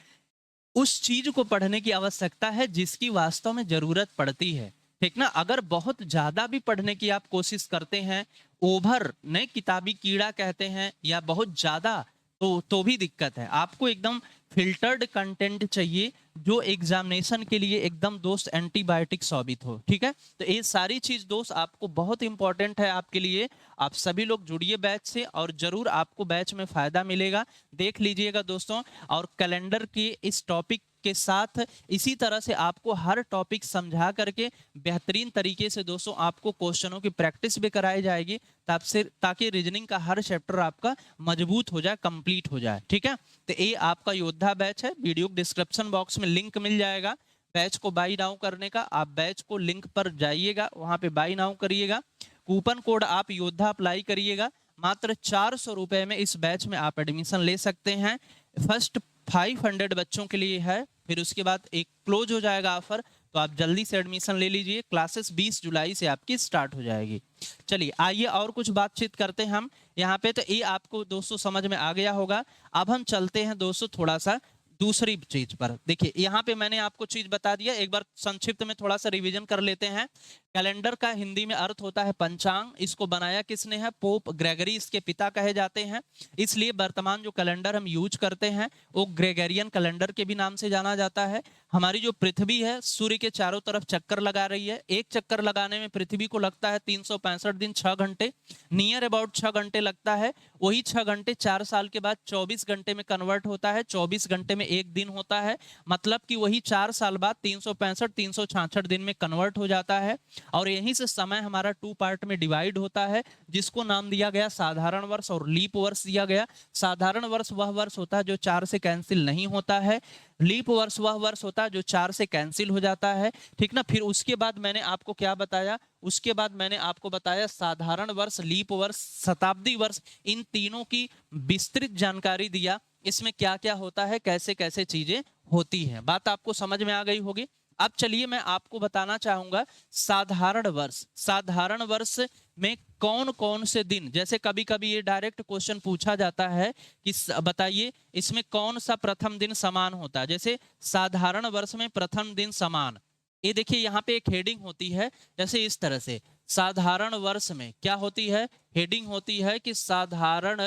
उस चीज को पढ़ने की आवश्यकता है जिसकी वास्तव में जरूरत पड़ती है, ठीक ना। अगर बहुत ज्यादा भी पढ़ने की आप कोशिश करते हैं, ओवर ने किताबी कीड़ा कहते हैं, या बहुत ज्यादा, तो भी दिक्कत है। आपको एकदम फिल्टर्ड कंटेंट चाहिए जो एग्जामिनेशन के लिए एकदम दोस्त एंटीबायोटिक साबित हो, ठीक है। तो ये सारी चीज दोस्त आपको बहुत इंपॉर्टेंट है आपके लिए। आप सभी लोग जुड़िए बैच से और जरूर आपको बैच में फायदा मिलेगा। देख लीजिएगा दोस्तों, और कैलेंडर के इस टॉपिक के साथ इसी तरह से आपको हर टॉपिक समझा करके बेहतरीन तरीके से दोस्तों आपको क्वेश्चनों की प्रैक्टिस भी कराई जाएगी, ताकि रीजनिंग का हर चैप्टर आपका मजबूत हो जाए, कंप्लीट हो जाए, ठीक है। तो ये आपका योद्धा बैच है, वीडियो डिस्क्रिप्शन बॉक्स में लिंक मिल जाएगा बैच को बाई नाउ करने का। आप बैच को लिंक पर जाइएगा, वहां पे बाई नाउ करिएगा, कूपन कोड आप योद्धा अप्लाई करिएगा। मात्र 400 रुपए में इस बैच में आप एडमिशन ले सकते हैं। फर्स्ट 500 बच्चों के लिए है, फिर उसके बाद एक क्लोज हो जाएगा ऑफर, तो आप जल्दी से एडमिशन ले लीजिए। क्लासेस 20 जुलाई से आपकी स्टार्ट हो जाएगी। चलिए आइए और कुछ बातचीत करते हैं हम यहाँ पे। तो ये आपको दोस्तों समझ में आ गया होगा। अब हम चलते हैं दोस्तों थोड़ा सा दूसरी चीज पर। देखिए यहाँ पे मैंने आपको चीज बता दिया, एक बार संक्षिप्त में थोड़ा सा रिवीजन कर लेते हैं। कैलेंडर का हिंदी में अर्थ होता है पंचांग। इसको बनाया किसने है, पोप ग्रेगरी इसके पिता कहे जाते हैं। इसलिए वर्तमान जो कैलेंडर हम यूज करते हैं वो ग्रेगरियन कैलेंडर के भी नाम से जाना जाता है। हमारी जो पृथ्वी है सूर्य के चारों तरफ चक्कर लगा रही है। एक चक्कर लगाने में पृथ्वी को लगता है 365 दिन 6 घंटे, नियर अबाउट 6 घंटे लगता है। वही 6 घंटे 4 साल के बाद 24 घंटे में कन्वर्ट होता है। 24 घंटे में एक दिन होता है, मतलब कि वही 4 साल बाद 365 366 दिन में कन्वर्ट हो जाता है। और यहीं से समय हमारा 2 पार्ट में डिवाइड होता है, जिसको नाम दिया गया साधारण वर्ष और लीप वर्ष दिया गया। साधारण वर्ष वह वर्ष होता है जो 4 से कैंसिल नहीं होता है, लीप वर्ष वह वर्ष होता है जो 4 से कैंसिल हो जाता है, ठीक ना। फिर उसके बाद मैंने आपको क्या बताया, उसके बाद मैंने आपको बताया साधारण वर्ष, लीप वर्ष, शताब्दी वर्ष, इन तीनों की विस्तृत जानकारी दिया। इसमें क्या क्या होता है, कैसे कैसे चीजें होती हैं, बात आपको समझ में आ गई होगी। अब चलिए मैं आपको बताना चाहूंगा साधारण वर्ष। साधारण वर्ष में कौन कौन से दिन, जैसे कभी कभी ये डायरेक्ट क्वेश्चन पूछा जाता है कि बताइए इसमें कौन सा प्रथम दिन समान होता है। जैसे साधारण वर्ष में प्रथम दिन समान, ये देखिए यहाँ पे एक हेडिंग होती है, जैसे इस तरह से साधारण वर्ष में क्या होती है, हेडिंग होती है कि साधारण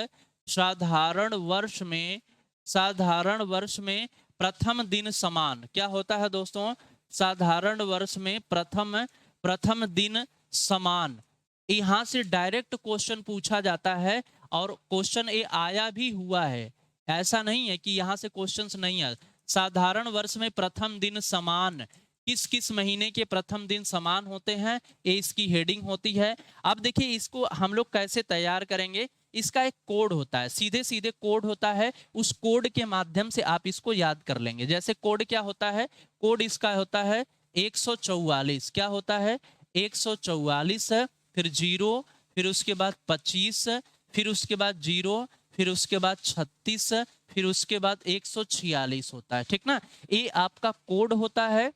वर्ष में, साधारण वर्ष में प्रथम दिन समान। क्या होता है दोस्तों, साधारण वर्ष में प्रथम दिन समान। यहां से डायरेक्ट क्वेश्चन पूछा जाता है और क्वेश्चन ये आया भी हुआ है, ऐसा नहीं है कि यहां से क्वेश्चंस नहीं आए। साधारण वर्ष में प्रथम दिन समान, किस किस महीने के प्रथम दिन समान होते हैं, ये इसकी हेडिंग होती है। अब देखिए इसको हम लोग कैसे तैयार करेंगे, इसका एक कोड होता है, सीधे सीधे कोड होता है, उस कोड के माध्यम से आप इसको याद कर लेंगे। जैसे कोड क्या होता है, कोड इसका होता है 144। क्या होता है, 144, फिर 0, फिर उसके बाद 25, फिर उसके बाद 0, फिर उसके बाद 36, फिर उसके बाद 146 होता है, ठीक ना। ये आपका कोड होता है।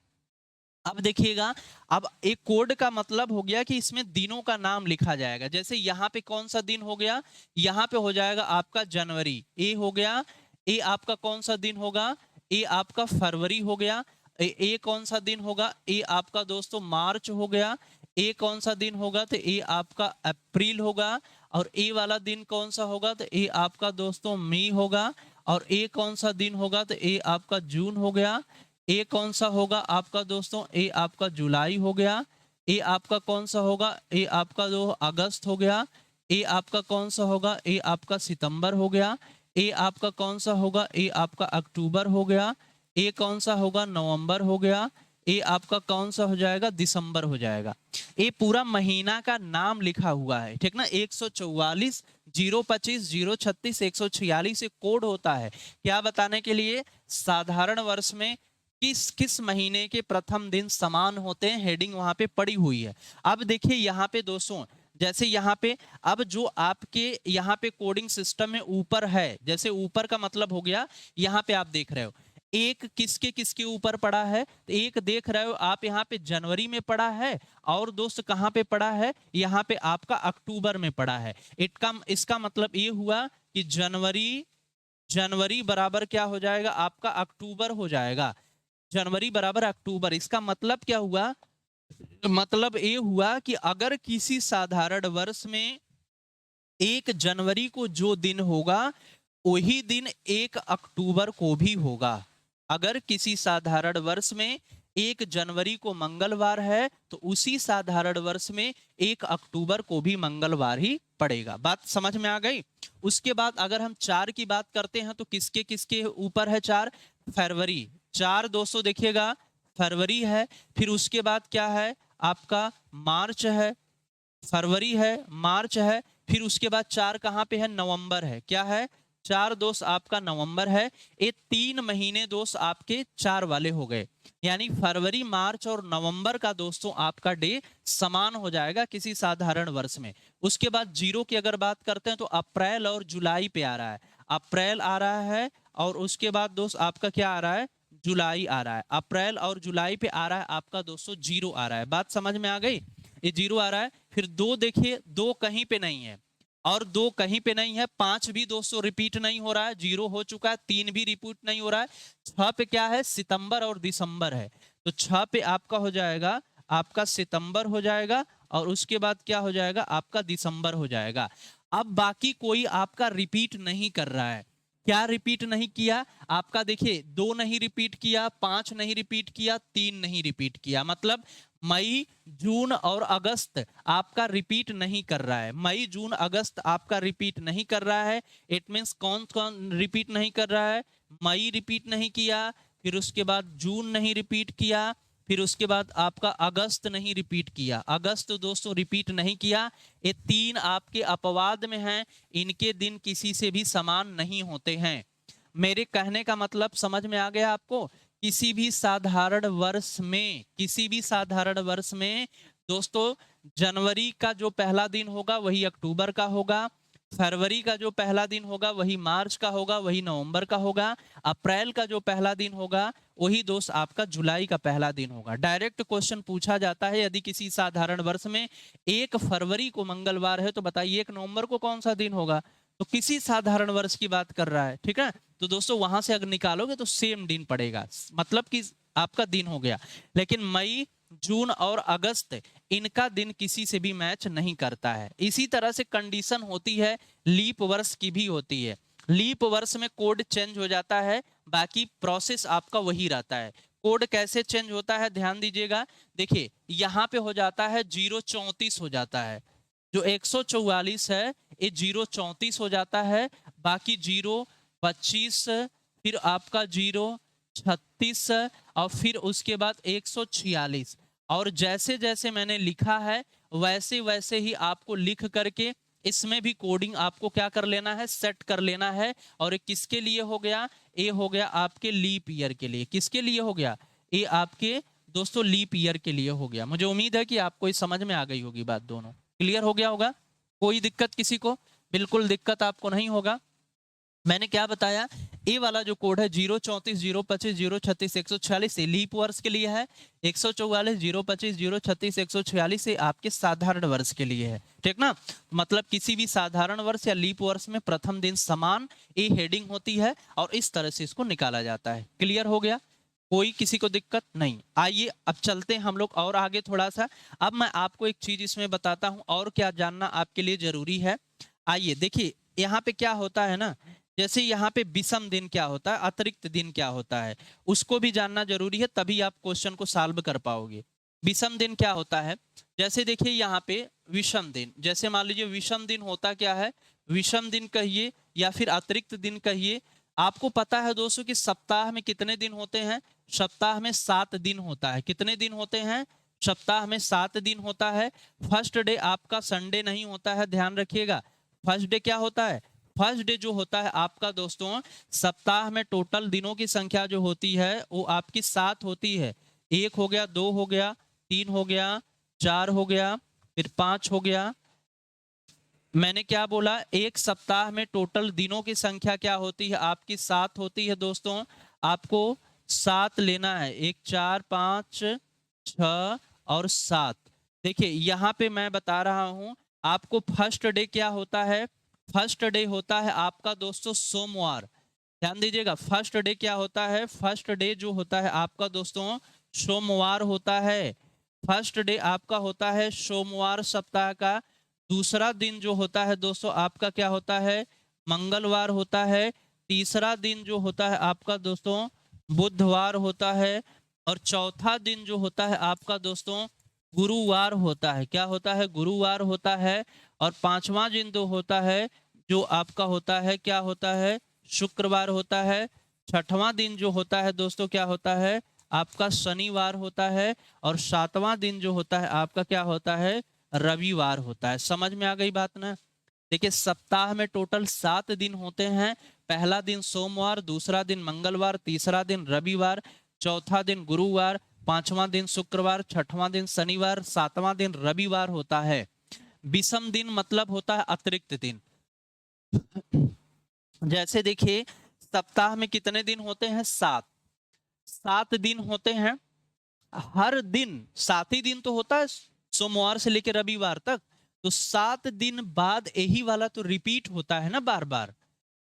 अब देखिएगा, अब एक कोड का मतलब हो गया कि इसमें दिनों का नाम लिखा जाएगा। जैसे यहाँ पे कौन सा दिन हो गया, यहाँ पे हो जाएगा आपका जनवरी, ए हो गया। ए आपका कौन सा दिन होगा, ए आपका फरवरी हो गया। ए कौन सा दिन होगा, ए आपका दोस्तों मार्च हो गया। ए कौन सा दिन होगा, तो ए आपका अप्रैल होगा। और ए वाला दिन कौन सा होगा, तो ए आपका दोस्तों मई होगा। और ए कौन सा दिन होगा, तो ए आपका जून हो गया। ए कौन सा होगा आपका दोस्तों, ए आपका जुलाई हो गया। ए आपका कौन सा होगा, ए आपका जो अगस्त हो गया। ए आपका कौन सा होगा, ए आपका सितंबर हो गया। ए आपका कौन सा होगा, ए आपका अक्टूबर हो गया। ए कौन सा होगा, नवंबर हो गया। ए आपका कौन सा हो जाएगा, दिसंबर हो जाएगा। ये पूरा महीना का नाम लिखा हुआ है, ठीक ना। 144, 025, 036, 146 कोड होता है, क्या बताने के लिए, साधारण वर्ष में किस किस महीने के प्रथम दिन समान होते हैं, हेडिंग वहां पे पड़ी हुई है। अब देखिए यहाँ पे दोस्तों, जैसे यहाँ पे अब जो आपके यहाँ पे कोडिंग सिस्टम में ऊपर है, जैसे ऊपर का मतलब हो गया, यहाँ पे आप देख रहे हो एक किसके किसके ऊपर पड़ा है, तो एक देख रहे हो आप यहाँ पे जनवरी में पड़ा है, और दोस्त कहाँ पे पड़ा है, यहाँ पे आपका अक्टूबर में पड़ा है। इसका मतलब ये हुआ कि जनवरी जनवरी बराबर क्या हो जाएगा, आपका अक्टूबर हो जाएगा। जनवरी बराबर अक्टूबर, इसका मतलब क्या हुआ, मतलब ये हुआ कि अगर किसी साधारण वर्ष में 1 जनवरी को जो दिन होगा वही दिन 1 अक्टूबर को भी होगा। अगर किसी साधारण वर्ष में 1 जनवरी को मंगलवार है तो उसी साधारण वर्ष में 1 अक्टूबर को भी मंगलवार ही पड़ेगा। बात समझ में आ गई। उसके बाद अगर हम 4 की बात करते हैं तो किसके किसके ऊपर है 4, फरवरी। 4 दोस्तों देखिएगा फरवरी है, फिर उसके बाद क्या है आपका मार्च है, फरवरी है, मार्च है, फिर उसके बाद 4 कहाँ पे है, नवंबर है। क्या है 4 दोस्त आपका नवंबर है। ये 3 महीने दोस्त आपके 4 वाले हो गए, यानी फरवरी मार्च और नवंबर का दोस्तों आपका डे समान हो जाएगा किसी साधारण वर्ष में। उसके बाद जीरो की अगर बात करते हैं तो अप्रैल और जुलाई पे आ रहा है, अप्रैल आ रहा है, और उसके बाद दोस्त आपका क्या आ रहा है, जुलाई आ रहा है। अप्रैल और जुलाई पे आ रहा है आपका दोस्तों जीरो आ रहा है। बात समझ में आ गई, ये जीरो आ रहा है। फिर 2 देखिए, 2 कहीं पे नहीं है, और 2 कहीं पे नहीं है। 5 भी दोस्तों रिपीट नहीं हो रहा है, जीरो हो चुका है। 3 भी रिपीट नहीं हो रहा है। 6 पे क्या है, सितंबर और दिसंबर है, तो 6 पे आपका हो जाएगा आपका सितंबर हो जाएगा, और उसके बाद क्या हो जाएगा आपका दिसंबर हो जाएगा। अब बाकी कोई आपका रिपीट नहीं कर रहा है। क्या रिपीट नहीं किया आपका, देखिए 2 नहीं रिपीट किया, 5 नहीं रिपीट किया, 3 नहीं रिपीट किया, मतलब मई जून और अगस्त आपका रिपीट नहीं कर रहा है। मई जून अगस्त आपका रिपीट नहीं कर रहा है। इट मींस कौन कौन रिपीट नहीं कर रहा है, मई रिपीट नहीं किया, फिर उसके बाद जून नहीं रिपीट किया, फिर उसके बाद आपका अगस्त नहीं रिपीट किया। अगस्त दोस्तों रिपीट नहीं किया। ये 3 आपके अपवाद में हैं, इनके दिन किसी से भी समान नहीं होते हैं। मेरे कहने का मतलब समझ में आ गया आपको। किसी भी साधारण वर्ष में, किसी भी साधारण वर्ष में दोस्तों जनवरी का जो पहला दिन होगा वही अक्टूबर का होगा, फरवरी का जो पहला दिन होगा वही मार्च का होगा, वही नवंबर का होगा, अप्रैल का जो पहला दिन होगा वही दोस्त आपका जुलाई का पहला दिन होगा। डायरेक्ट क्वेश्चन पूछा जाता है, यदि किसी साधारण वर्ष में 1 फरवरी को मंगलवार है तो बताइए 1 नवंबर को कौन सा दिन होगा। तो किसी साधारण वर्ष की बात कर रहा है, ठीक है। तो दोस्तों वहां से अगर निकालोगे तो सेम दिन पड़ेगा, मतलब कि आपका दिन हो गया। लेकिन मई जून और अगस्त इनका दिन किसी से भी मैच नहीं करता है। इसी तरह से कंडीशन होती है लीप वर्ष की भी होती है। लीप वर्ष में कोड चेंज हो जाता है, बाकी प्रोसेस आपका वही रहता है। कोड कैसे चेंज होता है ध्यान दीजिएगा। देखिए यहाँ पे हो जाता है 034 हो जाता है, जो 144 है ये 034 हो जाता है, बाकी 025, फिर आपका 036, और फिर उसके बाद 146। और जैसे जैसे मैंने लिखा है वैसे वैसे ही आपको लिख करके इसमें भी कोडिंग आपको क्या कर लेना है, सेट कर लेना है। और ये किसके लिए हो गया, ये हो गया आपके लीप ईयर के लिए। किसके लिए हो गया, ये आपके दोस्तों लीप ईयर के लिए हो गया। मुझे उम्मीद है कि आपको ये समझ में आ गई होगी बात, दोनों क्लियर हो गया होगा। कोई दिक्कत किसी को, बिल्कुल दिक्कत आपको नहीं होगा। मैंने क्या बताया, ए वाला जो कोड है 034 025 036 146 से लीप वर्ष के लिए है, 144 025 036 146 से आपके साधारण वर्ष के लिए है, ठीक ना। मतलब किसी भी साधारण वर्ष या लीप वर्ष में प्रथम दिन समान ए हेडिंग होती है, और इस तरह से इसको निकाला जाता है। क्लियर हो गया, कोई किसी को दिक्कत नहीं। आइए अब चलते हैं हम लोग और आगे थोड़ा सा। अब मैं आपको एक चीज इसमें बताता हूं और क्या जानना आपके लिए जरूरी है। आइए देखिए यहाँ पे क्या होता है ना, जैसे यहाँ पे विषम दिन क्या होता है, अतिरिक्त दिन क्या होता है, उसको भी जानना जरूरी है, तभी आप क्वेश्चन को सॉल्व कर पाओगे। विषम दिन क्या होता है, जैसे देखिए यहाँ पे विषम दिन, जैसे मान लीजिए विषम दिन होता क्या है, विषम दिन कहिए या फिर अतिरिक्त दिन कहिए। आपको पता है दोस्तों कि सप्ताह में कितने दिन होते हैं, सप्ताह में 7 दिन होता है। कितने दिन होते हैं, सप्ताह में 7 दिन होता है। फर्स्ट डे आपका संडे नहीं होता है, ध्यान रखिएगा। फर्स्ट डे क्या होता है, फर्स्ट डे जो होता है आपका दोस्तों, सप्ताह में टोटल दिनों की संख्या जो होती है वो आपकी 7 होती है। 1 हो गया, 2 हो गया, 3 हो गया, 4 हो गया, फिर 5 हो गया। मैंने क्या बोला, एक सप्ताह में टोटल दिनों की संख्या क्या होती है आपकी 7 होती है दोस्तों। आपको 7 लेना है, 1 4 5 6 और 7। देखिए यहाँ पे मैं बता रहा हूं आपको फर्स्ट डे क्या होता है। फर्स्ट डे होता है आपका दोस्तों सोमवार। ध्यान दीजिएगा, फर्स्ट डे क्या होता है, फर्स्ट डे जो होता है आपका दोस्तों सोमवार होता है। फर्स्ट डे आपका होता है सोमवार सप्ताह का। दूसरा दिन जो होता है दोस्तों आपका क्या होता है, मंगलवार होता है। तीसरा दिन जो होता है आपका दोस्तों बुधवार होता है। और चौथा दिन जो होता है आपका दोस्तों गुरुवार होता है। क्या होता है, गुरुवार होता है। और पांचवा दिन जो होता है जो आपका होता है क्या होता है, शुक्रवार होता है। छठवां दिन जो होता है दोस्तों क्या होता है आपका शनिवार होता है। और सातवां दिन जो होता है आपका क्या होता है, रविवार होता है। समझ में आ गई बात ना। देखिए सप्ताह में टोटल 7 दिन होते हैं। पहला दिन सोमवार, दूसरा दिन मंगलवार, तीसरा दिन रविवार, चौथा दिन गुरुवार, पांचवां दिन शुक्रवार, छठवां दिन शनिवार, सातवां दिन रविवार होता है। विषम दिन मतलब होता है अतिरिक्त दिन। जैसे देखिए सप्ताह में कितने दिन होते हैं, 7। 7 दिन होते हैं। हर दिन 7 ही दिन तो होता है, सोमवार से लेकर रविवार तक। तो 7 दिन बाद यही वाला तो रिपीट होता है ना बार बार।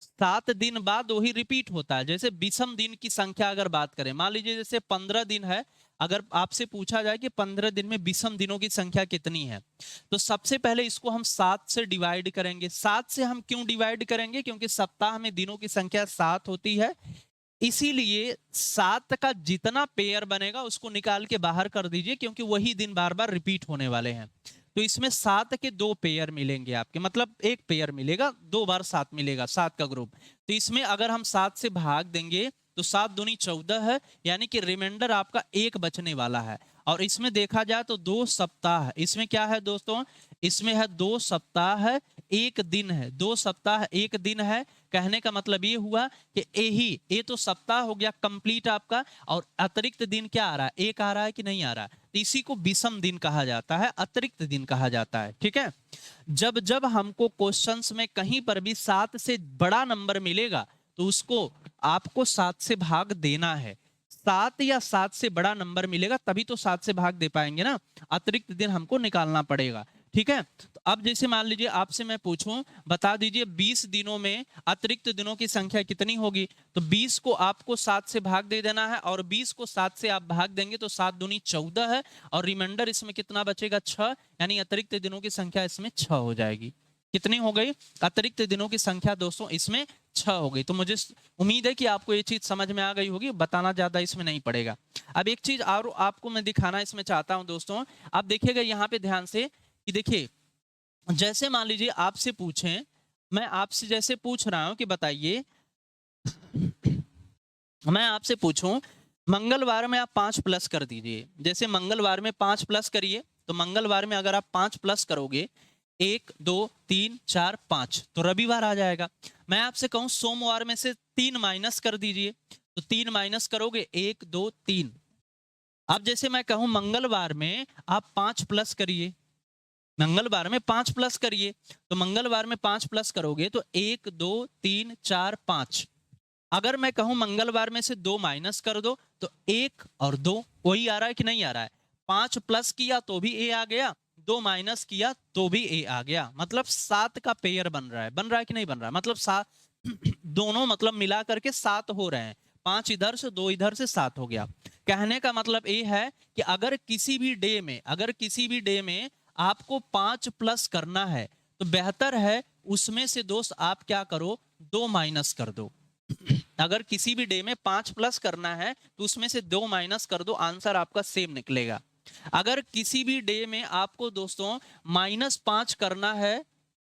7 दिन बाद वही रिपीट होता है। जैसे विषम दिन की संख्या अगर बात करें, मान लीजिए जैसे 15 दिन है, अगर आपसे पूछा जाए कि 15 दिन में विषम दिनों की संख्या कितनी है, तो सबसे पहले इसको हम 7 से डिवाइड करेंगे। 7 से हम क्यों डिवाइड करेंगे, क्योंकि सप्ताह में दिनों की संख्या 7 होती है। इसीलिए 7 का जितना पेयर बनेगा उसको निकाल के बाहर कर दीजिए, क्योंकि वही दिन बार बार रिपीट होने वाले हैं। तो इसमें 7 के 2 पेयर मिलेंगे आपके, मतलब एक पेयर मिलेगा, 2 बार 7 मिलेगा, 7 का ग्रुप। तो इसमें अगर हम 7 से भाग देंगे तो 7 दूनी 14 है, यानी कि रिमाइंडर आपका 1 बचने वाला है। और इसमें देखा जाए तो 2 सप्ताह, इसमें क्या है दोस्तों, इसमें है 2 सप्ताह है 1 दिन है। 2 सप्ताह 1 दिन है। कहने का मतलब ये हुआ कि ये तो सप्ताह हो गया कंप्लीट आपका, और अतिरिक्त दिन क्या आ रहा है, एक आ रहा है कि नहीं आ रहा है। तो इसी को विषम दिन कहा जाता है, अतिरिक्त दिन कहा जाता है। ठीक है, जब जब हमको क्वेश्चंस में कहीं पर भी 7 से बड़ा नंबर मिलेगा तो उसको आपको 7 से भाग देना है। 7 या 7 से बड़ा नंबर मिलेगा तभी तो 7 से भाग दे पाएंगे ना, अतिरिक्त दिन हमको निकालना पड़ेगा। ठीक है, तो अब जैसे मान लीजिए आपसे मैं पूछूं, बता दीजिए 20 दिनों में अतिरिक्त दिनों की संख्या कितनी होगी। तो 20 को आपको 7 से भाग दे देना है, और 20 को 7 से आप भाग देंगे तो 7 दूनी 14 है, और रिमाइंडर इसमें कितना बचेगा, 6। यानी अतिरिक्त दिनों की संख्या इसमें 6 हो जाएगी। कितनी हो गई, अतिरिक्त दिनों की संख्या दोस्तों इसमें 6 हो गई। तो मुझे उम्मीद है कि आपको ये चीज समझ में आ गई होगी, बताना ज्यादा इसमें नहीं पड़ेगा। अब एक चीज और आपको मैं दिखाना इसमें चाहता हूं दोस्तों, आप देखिएगा यहाँ पे ध्यान से कि देखिए, जैसे मान लीजिए आपसे पूछें, मैं आपसे जैसे पूछ रहा हूं कि बताइए, मैं आपसे पूछूं मंगलवार में आप 5 प्लस कर दीजिए। जैसे मंगलवार में 5 प्लस करिए, तो मंगलवार में अगर आप 5 प्लस करोगे, 1 2 3 4 5, तो रविवार आ जाएगा। मैं आपसे कहूं सोमवार में से 3 माइनस कर दीजिए, तो 3 माइनस करोगे 1 2 3। अब जैसे मैं कहूं मंगलवार में आप 5 प्लस करिए, मंगलवार में 5 प्लस करिए, तो मंगलवार में 5 प्लस करोगे तो 1 2 3 4 5। अगर मैं कहूं मंगलवार में से 2 माइनस कर दो, तो 1 और 2 वही आ रहा है कि नहीं आ रहा है। 5 प्लस किया तो भी ए आ गया, 2 माइनस किया तो भी ए आ गया, मतलब 7 का पेयर बन रहा है। बन रहा है कि नहीं बन रहा है, मतलब 7 दोनों मतलब मिला करके 7 हो रहे हैं। 5 इधर से 2 इधर से 7 हो गया। कहने का मतलब ये है कि अगर किसी भी डे में आपको 5 प्लस करना है तो बेहतर है उसमें से दोस्त आप क्या करो, 2 माइनस कर दो। अगर किसी भी डे में 5 प्लस करना है तो उसमें से 2 माइनस कर दो, आंसर आपका सेम निकलेगा। अगर किसी भी डे में आपको दोस्तों -5 करना है,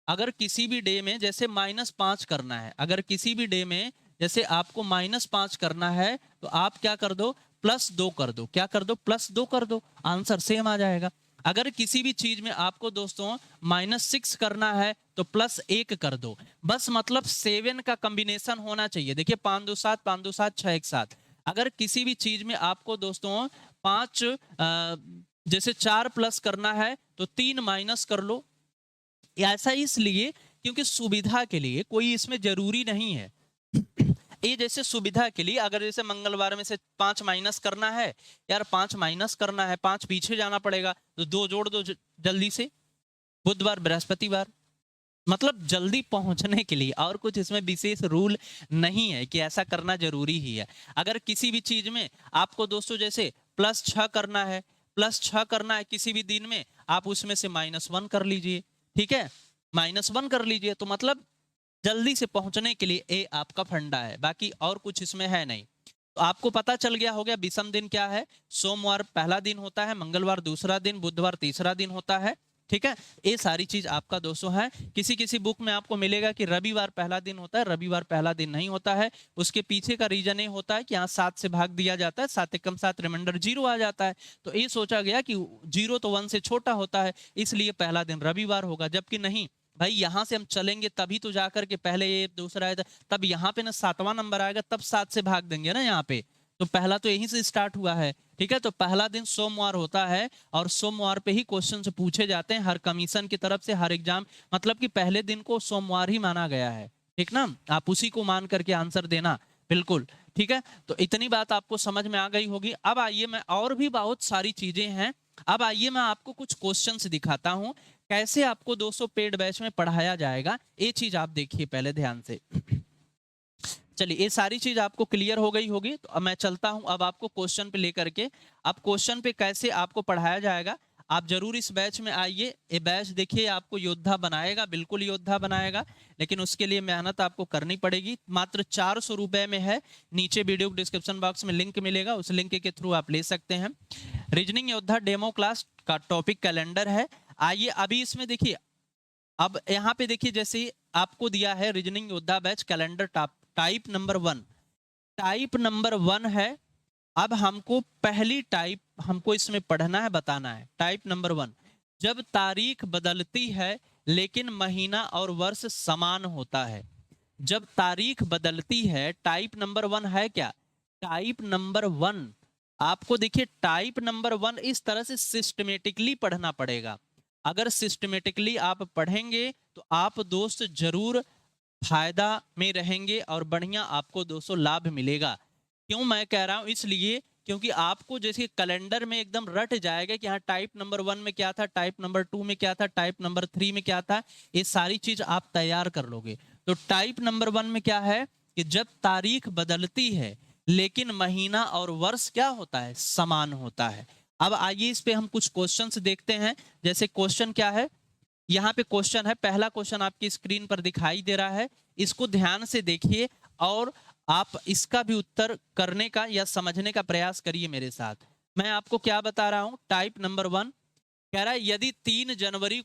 अगर किसी भी डे में जैसे -5 करना है, अगर किसी भी डे में जैसे आपको -5 करना है, तो आप क्या कर दो, +2 कर दो। क्या कर दो, +2 कर दो, आंसर सेम आ जाएगा। अगर किसी भी चीज में आपको दोस्तों -6 करना है तो +1 कर दो। बस मतलब 7 का कॉम्बिनेशन होना चाहिए। देखिए 5 2 7, 5 2 7, 6 1 7। अगर किसी भी चीज में आपको दोस्तों 5 जैसे 4 प्लस करना है तो 3 माइनस कर लो। ऐसा इसलिए क्योंकि सुविधा के लिए, कोई इसमें जरूरी नहीं है। ये जैसे सुविधा के लिए, अगर जैसे मंगलवार में से 5 माइनस करना है, यार 5 माइनस करना है, 5 पीछे जाना पड़ेगा तो 2 जोड़ दो जल्दी से, बुधवार बृहस्पतिवार। मतलब जल्दी पहुंचने के लिए, और कुछ इसमें विशेष रूल नहीं है कि ऐसा करना जरूरी ही है। अगर किसी भी चीज में आपको दोस्तों जैसे +6 करना है, +6 करना है किसी भी दिन में, आप उसमें से -1 कर लीजिए, ठीक है, -1 कर लीजिए। तो मतलब जल्दी से पहुंचने के लिए ये आपका फंडा है, बाकी और कुछ इसमें है नहीं। तो आपको पता चल गया हो गया विषम दिन क्या है। सोमवार पहला दिन होता है, मंगलवार दूसरा दिन, बुधवार तीसरा दिन होता है, ठीक है। ये सारी चीज आपका दोस्तों है। किसी किसी बुक में आपको मिलेगा कि रविवार पहला दिन होता है, रविवार पहला दिन नहीं होता है। उसके पीछे का रीजन ये होता है कि यहाँ 7 से भाग दिया जाता है, 7 एकम 7, रिमाइंडर 0 आ जाता है। तो ये सोचा गया कि 0 तो 1 से छोटा होता है, इसलिए पहला दिन रविवार होगा। जबकि नहीं भाई, यहां से हम चलेंगे तभी तो जाकर के पहले ये दूसरा है, तब यहाँ पे ना 7वां नंबर आएगा, तब 7 से भाग देंगे ना यहाँ पे। तो पहला तो यहीं से स्टार्ट हुआ है, ठीक है। तो पहला दिन सोमवार होता है, और सोमवार पे ही क्वेश्चन से पूछे जाते हैं हर कमीशन की तरफ से, हर एग्जाम। मतलब कि पहले दिन को सोमवार ही माना गया है, ठीक ना। आप उसी को मान करके आंसर देना, बिल्कुल ठीक है। तो इतनी बात आपको समझ में आ गई होगी। अब आइए, मैं और भी बहुत सारी चीजें हैं, अब आइए मैं आपको कुछ क्वेश्चंस दिखाता हूं, कैसे आपको 200 पेड बैच में पढ़ाया जाएगा। ये चीज आप देखिए पहले ध्यान से। चलिए, ये सारी चीज आपको क्लियर हो गई होगी। तो अब मैं चलता हूं अब आपको क्वेश्चन पे लेकर के। अब क्वेश्चन पे कैसे आपको पढ़ाया जाएगा, आप जरूर इस बैच में आइए। ये बैच देखिए आपको योद्धा बनाएगा, बिल्कुल योद्धा बनाएगा, लेकिन उसके लिए मेहनत आपको करनी पड़ेगी। मात्र 400 रुपए में है। नीचे वीडियो डिस्क्रिप्शन बॉक्स में लिंक मिलेगा, उस लिंक के थ्रू आप ले सकते हैं। रीजनिंग योद्धा डेमो क्लास का टॉपिक कैलेंडर है। आइए अभी इसमें देखिए, अब यहाँ पे देखिए, जैसे आपको दिया है रीजनिंग योद्धा batch calendar type number 1, type number 1 है। अब हमको पहली टाइप हमको इसमें पढ़ना है, बताना है। टाइप नंबर 1, जब तारीख बदलती है लेकिन महीना और वर्ष समान होता है। जब तारीख बदलती है, टाइप नंबर 1 है क्या, टाइप नंबर 1। आपको देखिए टाइप नंबर 1 इस तरह से सिस्टमेटिकली पढ़ना पड़ेगा। अगर सिस्टमेटिकली आप पढ़ेंगे तो आप दोस्त जरूर फायदा में रहेंगे और बढ़िया आपको दोस्तों लाभ मिलेगा। क्यों मैं कह रहा हूं, इसलिए क्योंकि आपको जैसे कैलेंडर में एकदम रट जाएगा कि हाँ टाइप नंबर 1 में क्या था, टाइप नंबर 2 में क्या था, टाइप नंबर 3 में क्या था। ये सारी चीज आप तैयार कर लोगे। तो टाइप नंबर 1 में क्या है कि जब तारीख बदलती है लेकिन महीना और वर्ष क्या होता है, समान होता है। अब आइए इस पे हम कुछ क्वेश्चंस देखते हैं। जैसे क्वेश्चन क्या है, यहाँ पे क्वेश्चन है, पहला क्वेश्चन आपकी स्क्रीन पर दिखाई दे रहा है, इसको ध्यान से देखिए और आप इसका भी उत्तर करने का या समझने का प्रयास करिए मेरे साथ। मैं आपको क्या बता रहा हूं, टाइप नंबर 1 कह रहा है यदि 3 जनवरी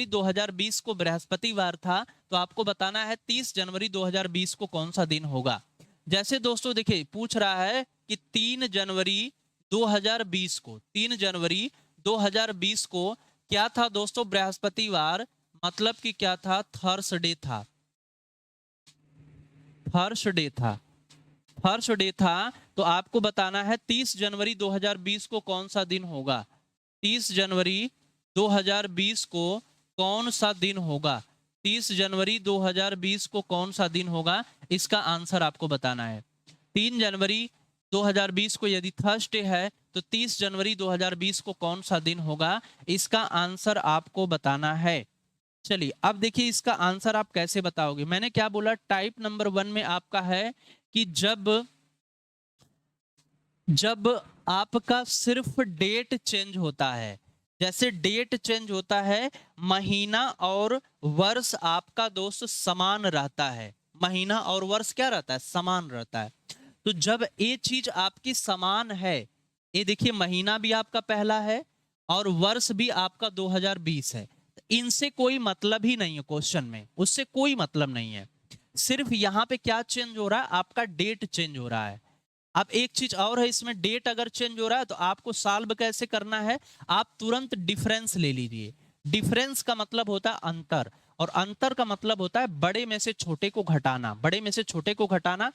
2020 को बृहस्पतिवार था तो आपको बताना है 30 जनवरी 2020 को कौन सा दिन होगा। जैसे दोस्तों देखिए पूछ रहा है कि 3 जनवरी 2020 को, 3 जनवरी 2020 को क्या था दोस्तों, बृहस्पतिवार, मतलब कि क्या था, थर्सडे था, थर्सडे था, थर्सडे था। तो आपको बताना है 30 जनवरी 2020 को कौन सा दिन होगा, 30 जनवरी 2020 को कौन सा दिन होगा, 30 जनवरी 2020 को कौन सा दिन होगा, इसका आंसर आपको बताना है। 3 जनवरी 2020 को यदि थर्सडे है तो 30 जनवरी 2020 को कौन सा दिन होगा, इसका आंसर आपको बताना है। चलिए अब देखिए इसका आंसर आप कैसे बताओगे। मैंने क्या बोला, टाइप नंबर 1 में आपका है कि जब आपका सिर्फ डेट चेंज होता है, जैसे डेट चेंज होता है, महीना और वर्ष आपका दोस्त समान रहता है, महीना और वर्ष क्या रहता है, समान रहता है। तो जब ये चीज आपकी समान है, ये देखिए महीना भी आपका पहला है और वर्ष भी आपका 2020 है, इनसे कोई मतलब ही नहीं है क्वेश्चन में, उससे कोई मतलब नहीं है। सिर्फ यहाँ पे क्या चेंज हो रहा है, आपका डेट चेंज हो रहा है। अब एक चीज और है इसमें, डेट अगर चेंज हो रहा है तो आपको सॉल्व कैसे करना है, आप तुरंत डिफरेंस ले लीजिए। डिफरेंस का मतलब होता है अंतर, और अंतर का मतलब होता है बड़े में से छोटे को घटाना, बड़े में से छोटे को घटाना।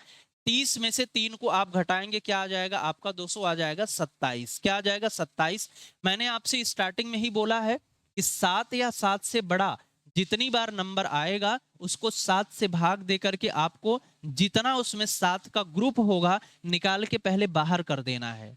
30 में से 3 को आप घटाएंगे, क्या आ जाएगा आपका दोस्तों, आ जाएगा 27। क्या आ जाएगा 27। मैंने आपसे स्टार्टिंग में ही बोला है कि 7 या 7 से बड़ा जितनी बार नंबर आएगा उसको 7 से भाग दे करके आपको जितना उसमें 7 का ग्रुप होगा निकाल के पहले बाहर कर देना है।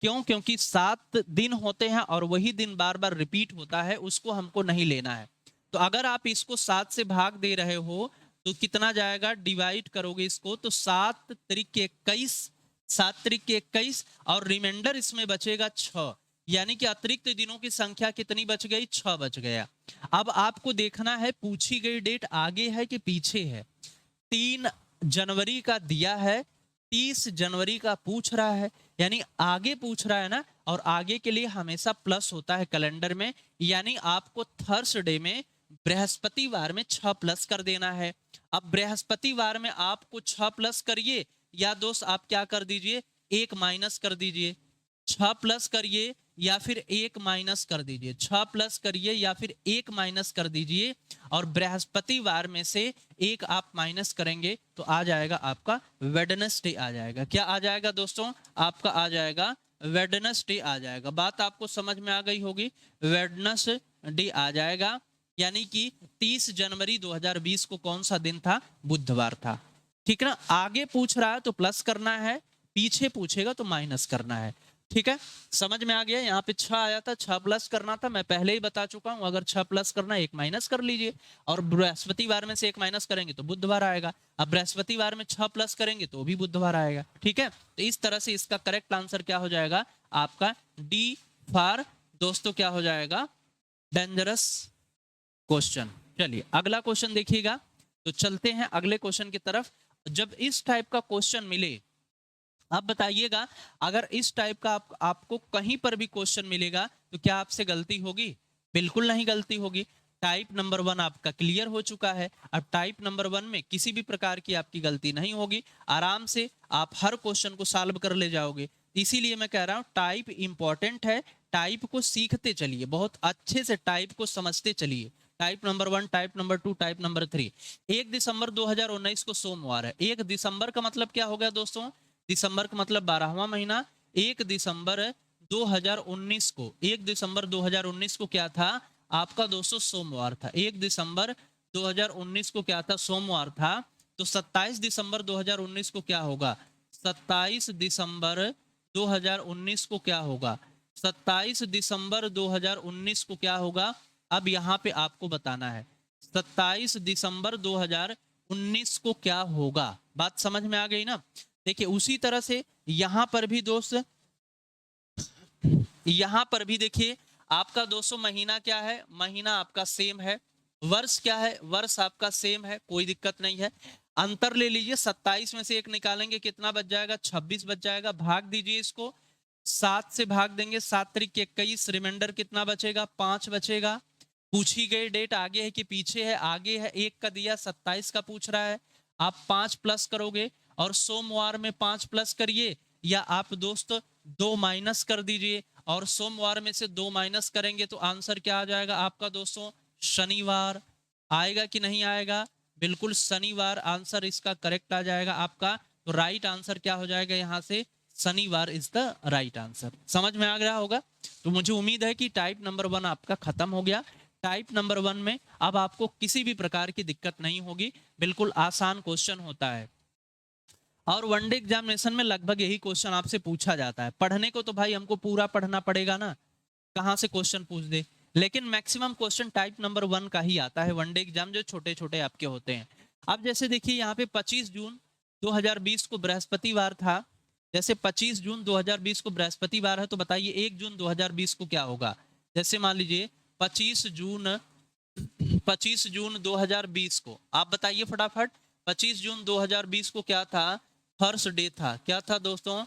क्यों? क्योंकि 7 दिन होते हैं और वही दिन बार बार रिपीट होता है, उसको हमको नहीं लेना है। तो अगर आप इसको 7 से भाग दे रहे हो तो कितना जाएगा, डिवाइड करोगे इसको तो 7 त्रिक 21, 7 त्रिक 21 और रिमाइंडर इसमें बचेगा 6, यानी कि अतिरिक्त दिनों की संख्या कितनी बच गई, 6 बच गया। अब आपको देखना है पूछी गई डेट आगे है कि पीछे है। 3 जनवरी का दिया है, 30 जनवरी का पूछ रहा है, यानी आगे पूछ रहा है ना, और आगे के लिए हमेशा प्लस होता है कैलेंडर में, यानी आपको थर्सडे में बृहस्पतिवार में 6 प्लस कर देना है। अब बृहस्पतिवार में आपको 6 प्लस करिए या दोस्त आप क्या कर दीजिए, 1 माइनस कर दीजिए। 6 प्लस करिए या फिर 1 माइनस कर दीजिए, 6 प्लस करिए या फिर 1 माइनस कर दीजिए, और बृहस्पतिवार में से 1 आप माइनस करेंगे तो आ जाएगा आपका वेडनेसडे आ जाएगा। क्या आ जाएगा दोस्तों, आपका आ जाएगा वेडनेसडे आ जाएगा। बात आपको समझ में आ गई होगी, वेडनेसडे आ जाएगा, यानी कि 30 जनवरी 2020 को कौन सा दिन था, बुधवार था। ठीक है ना, आगे पूछ रहा है तो प्लस करना है, पीछे पूछेगा तो माइनस करना है। ठीक है, समझ में आ गया। यहाँ पे 6 आया था, 6 प्लस करना था, मैं पहले ही बता चुका हूं, अगर 6 प्लस करना 1 माइनस कर लीजिए, और बृहस्पतिवार में से 1 माइनस करेंगे तो बुधवार आएगा। अब बृहस्पतिवार में 6 प्लस करेंगे तो भी बुधवार आएगा। ठीक है, तो इस तरह से इसका करेक्ट आंसर क्या हो जाएगा आपका, डी फॉर दोस्तों क्या हो जाएगा, डेंजरस क्वेश्चन। चलिए अगला क्वेश्चन देखिएगा, तो चलते हैं अगले क्वेश्चन की तरफ। जब इस टाइप का क्वेश्चन मिले, आप बताइएगा, अगर इस टाइप का आपको कहीं पर भी क्वेश्चन मिलेगा तो क्या आपसे गलती होगी, बिल्कुल नहीं गलती होगी। टाइप नंबर 1 आपका क्लियर हो चुका है, अब टाइप नंबर 1 में किसी भी प्रकार की आपकी गलती नहीं होगी, आराम से आप हर क्वेश्चन को सॉल्व कर ले जाओगे। इसीलिए मैं कह रहा हूं टाइप इंपॉर्टेंट है, टाइप को सीखते चलिए, बहुत अच्छे से टाइप को समझते चलिए। Type number 1, type number 2, type number 3। 1 दिसंबर 2019 को सोमवार है। 1 दिसंबर का मतलब क्या हो गया दोस्तों, दिसंबर का मतलब 12वां महीना। 1 दिसंबर 2019 को, 1 दिसंबर 2019 को क्या था आपका दोस्तों, सोमवार था। 1 दिसंबर 2019 को क्या था, सोमवार था। तो 27 दिसंबर 2019 को क्या होगा, 27 दिसंबर 2019 को क्या होगा, 27 दिसंबर 2019 को क्या होगा। अब यहाँ पे आपको बताना है 27 दिसंबर 2019 को क्या होगा। बात समझ में आ गई ना। देखिए उसी तरह से यहां पर भी दोस्त, यहां पर भी देखिए आपका दोस्तों महीना क्या है, महीना आपका सेम है। वर्ष क्या है, वर्ष आपका सेम है, कोई दिक्कत नहीं है। अंतर ले लीजिए, 27 में से 1 निकालेंगे कितना बच जाएगा, 26 बच जाएगा। भाग दीजिए इसको, 7 से भाग देंगे, 7 त्रिक 21, रिमाइंडर कितना बचेगा, 5 बचेगा। पूछी गई डेट आगे है कि पीछे है, आगे है, 1 का दिया, 27 का पूछ रहा है। आप 5 प्लस करोगे और सोमवार में 5 प्लस करिए, या आप दोस्त 2 माइनस कर दीजिए, और सोमवार में से 2 माइनस करेंगे तो आंसर क्या आ जाएगा आपका दोस्तों, शनिवार। आएगा कि नहीं आएगा, बिल्कुल शनिवार आंसर इसका करेक्ट आ जाएगा आपका। तो राइट आंसर क्या हो जाएगा यहाँ से, शनिवार इज द राइट आंसर। समझ में आ गया होगा। तो मुझे उम्मीद है कि टाइप नंबर 1 आपका खत्म हो गया। टाइप नंबर 1 में अब आपको किसी भी प्रकार की दिक्कत नहीं होगी, बिल्कुल आसान क्वेश्चन होता है, और वनडे एग्जामिनेशन में लगभग यही क्वेश्चन आपसे पूछा जाता है। पढ़ने को तो भाई हमको पूरा पढ़ना पड़ेगा ना, कहाँ से क्वेश्चन पूछ दे, लेकिन मैक्सिमम क्वेश्चन टाइप नंबर 1 का ही आता है वनडे एग्जाम, जो छोटे छोटे आपके होते हैं। अब जैसे देखिए यहाँ पे 25 जून 2020 को बृहस्पतिवार था, जैसे 25 जून 2020 को बृहस्पतिवार है, तो बताइए 1 जून 2020 को क्या होगा। जैसे मान लीजिए 25 जून 2020 को आप बताइए फटाफट, 25 जून 2020 को क्या था, थर्सडे था। क्या था दोस्तों,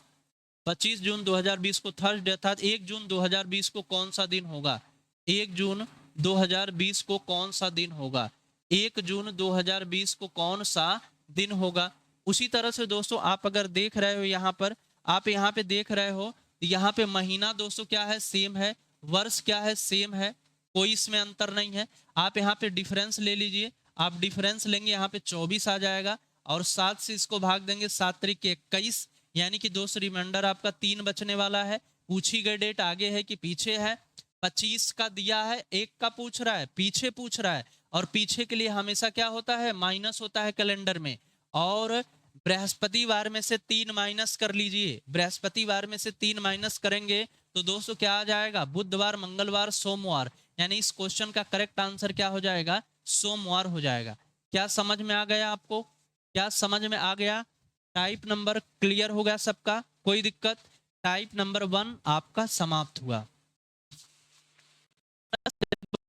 25 जून 2020 को थर्सडे था। 1 जून 2020 को कौन सा दिन होगा, 1 जून 2020 को कौन सा दिन होगा, 1 जून 2020 को कौन सा दिन होगा। उसी तरह से दोस्तों आप अगर देख रहे हो यहाँ पर, आप यहाँ पे देख रहे हो, यहाँ पे महीना दोस्तों क्या है, सेम है, वर्ष क्या है, सेम है, कोई इसमें अंतर नहीं है। आप यहाँ पे डिफरेंस ले लीजिए, आप डिफरेंस लेंगे यहाँ पे 24 आ जाएगा और 7 से इसको भाग देंगे, 7 तरीके 21, यानी कि दोस्त रिमाइंडर आपका 3 बचने वाला है। पूछी गई डेट आगे है कि पीछे है, 25 का दिया है, 1 का पूछ रहा है, पीछे पूछ रहा है, और पीछे के लिए हमेशा क्या होता है, माइनस होता है कैलेंडर में। और बृहस्पतिवार में से 3 माइनस कर लीजिए, बृहस्पतिवार में से 3 माइनस करेंगे तो दोस्तों क्या आ जाएगा, बुधवार, मंगलवार, सोमवार, यानी इस क्वेश्चन का करेक्ट आंसर क्या हो जाएगा, सोमवार हो जाएगा। क्या समझ में आ गया आपको, क्या समझ में आ गया? टाइप नंबर क्लियर हो गया सबका, कोई दिक्कत? टाइप नंबर 1 आपका समाप्त हुआ।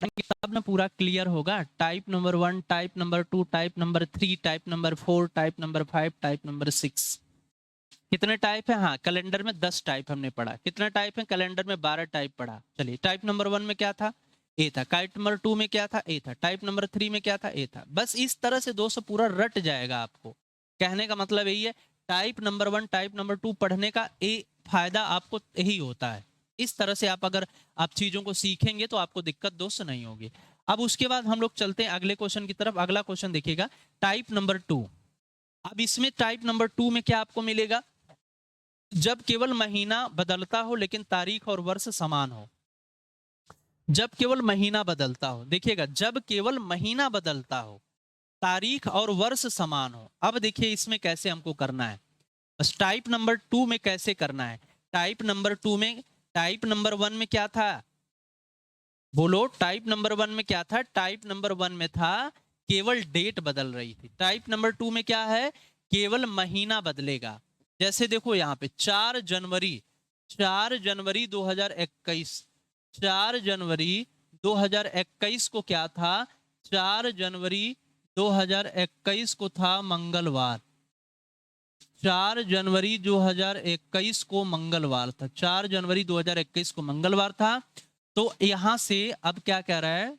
किताब में पूरा क्लियर होगा। Type number 1, type number 2, type number 3, type number 4, type number 5, type number 6। कितने टाइप है? हाँ, कैलेंडर में 10 टाइप हमने पढ़ा। कितने टाइप है? कैलेंडर में 12 टाइप पढ़ा। चलिए, टाइप नंबर 1 में क्या था? ए था। टाइप नंबर 2 में क्या था? ए था। टाइप नंबर 3 में क्या था? ए था। बस इस तरह से दोस्तों पूरा रट जाएगा आपको। कहने का मतलब यही है, टाइप नंबर 1, टाइप नंबर 2 पढ़ने का फायदा आपको यही होता है। इस तरह से आप चीजों को सीखेंगे तो आपको दिक्कत दोस्त नहीं होगी। अब उसके बाद हम लोग चलते हैं अगले क्वेश्चन की तरफ। अगला क्वेश्चन देखिएगा, टाइप नंबर 2। अब इसमें टाइप नंबर 2 में क्या आपको मिलेगा? जब केवल महीना बदलता हो लेकिन तारीख और वर्ष समान हो। जब केवल महीना बदलता हो, देखिएगा, जब केवल महीना बदलता हो, तारीख और वर्ष समान हो। अब देखिए इसमें कैसे हमको करना है, बस टाइप नंबर 2 में कैसे करना है। टाइप नंबर 2 में, टाइप नंबर 1 में क्या था? बोलो, टाइप नंबर 1 में क्या था? टाइप नंबर 1 में था केवल डेट बदल रही थी। टाइप नंबर 2 में क्या है? केवल महीना बदलेगा। जैसे देखो यहाँ पे 4 जनवरी, 4 जनवरी 2021, 4 जनवरी 2021 को क्या था? 4 जनवरी 2021 को था मंगलवार। 4 जनवरी 2021 को मंगलवार था। 4 जनवरी 2021 को मंगलवार था। तो यहां से अब क्या कह रहा है?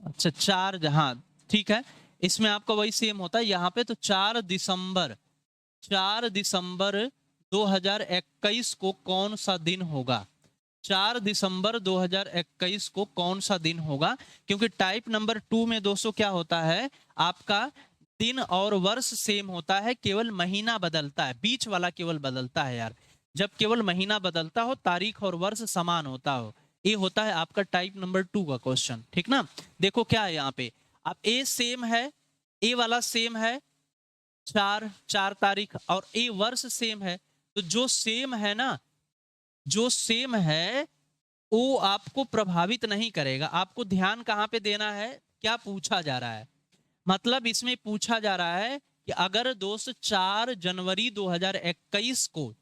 अच्छा, 4, हाँ ठीक है, इसमें आपका वही सेम होता है यहाँ पे। तो 4 दिसंबर, 4 दिसंबर 2021 को कौन सा दिन होगा? 4 दिसंबर 2021 को कौन सा दिन होगा? क्योंकि टाइप नंबर 2 में दोस्तों क्या होता है, आपका दिन और वर्ष सेम होता है, केवल महीना बदलता है, बीच वाला केवल बदलता है यार। जब केवल महीना बदलता हो, तारीख और वर्ष समान होता हो, ये होता है आपका टाइप नंबर 2 का क्वेश्चन, ठीक ना। देखो क्या है यहाँ पे, अब ए सेम है, ए वाला सेम है, 4 तारीख, और ए वर्ष सेम है। तो जो सेम है ना, जो सेम है वो आपको प्रभावित नहीं करेगा। आपको ध्यान कहां पे देना है, क्या पूछा जा रहा है? मतलब इसमें पूछा जा रहा है कि अगर दोस्त 4 जनवरी 2021 को,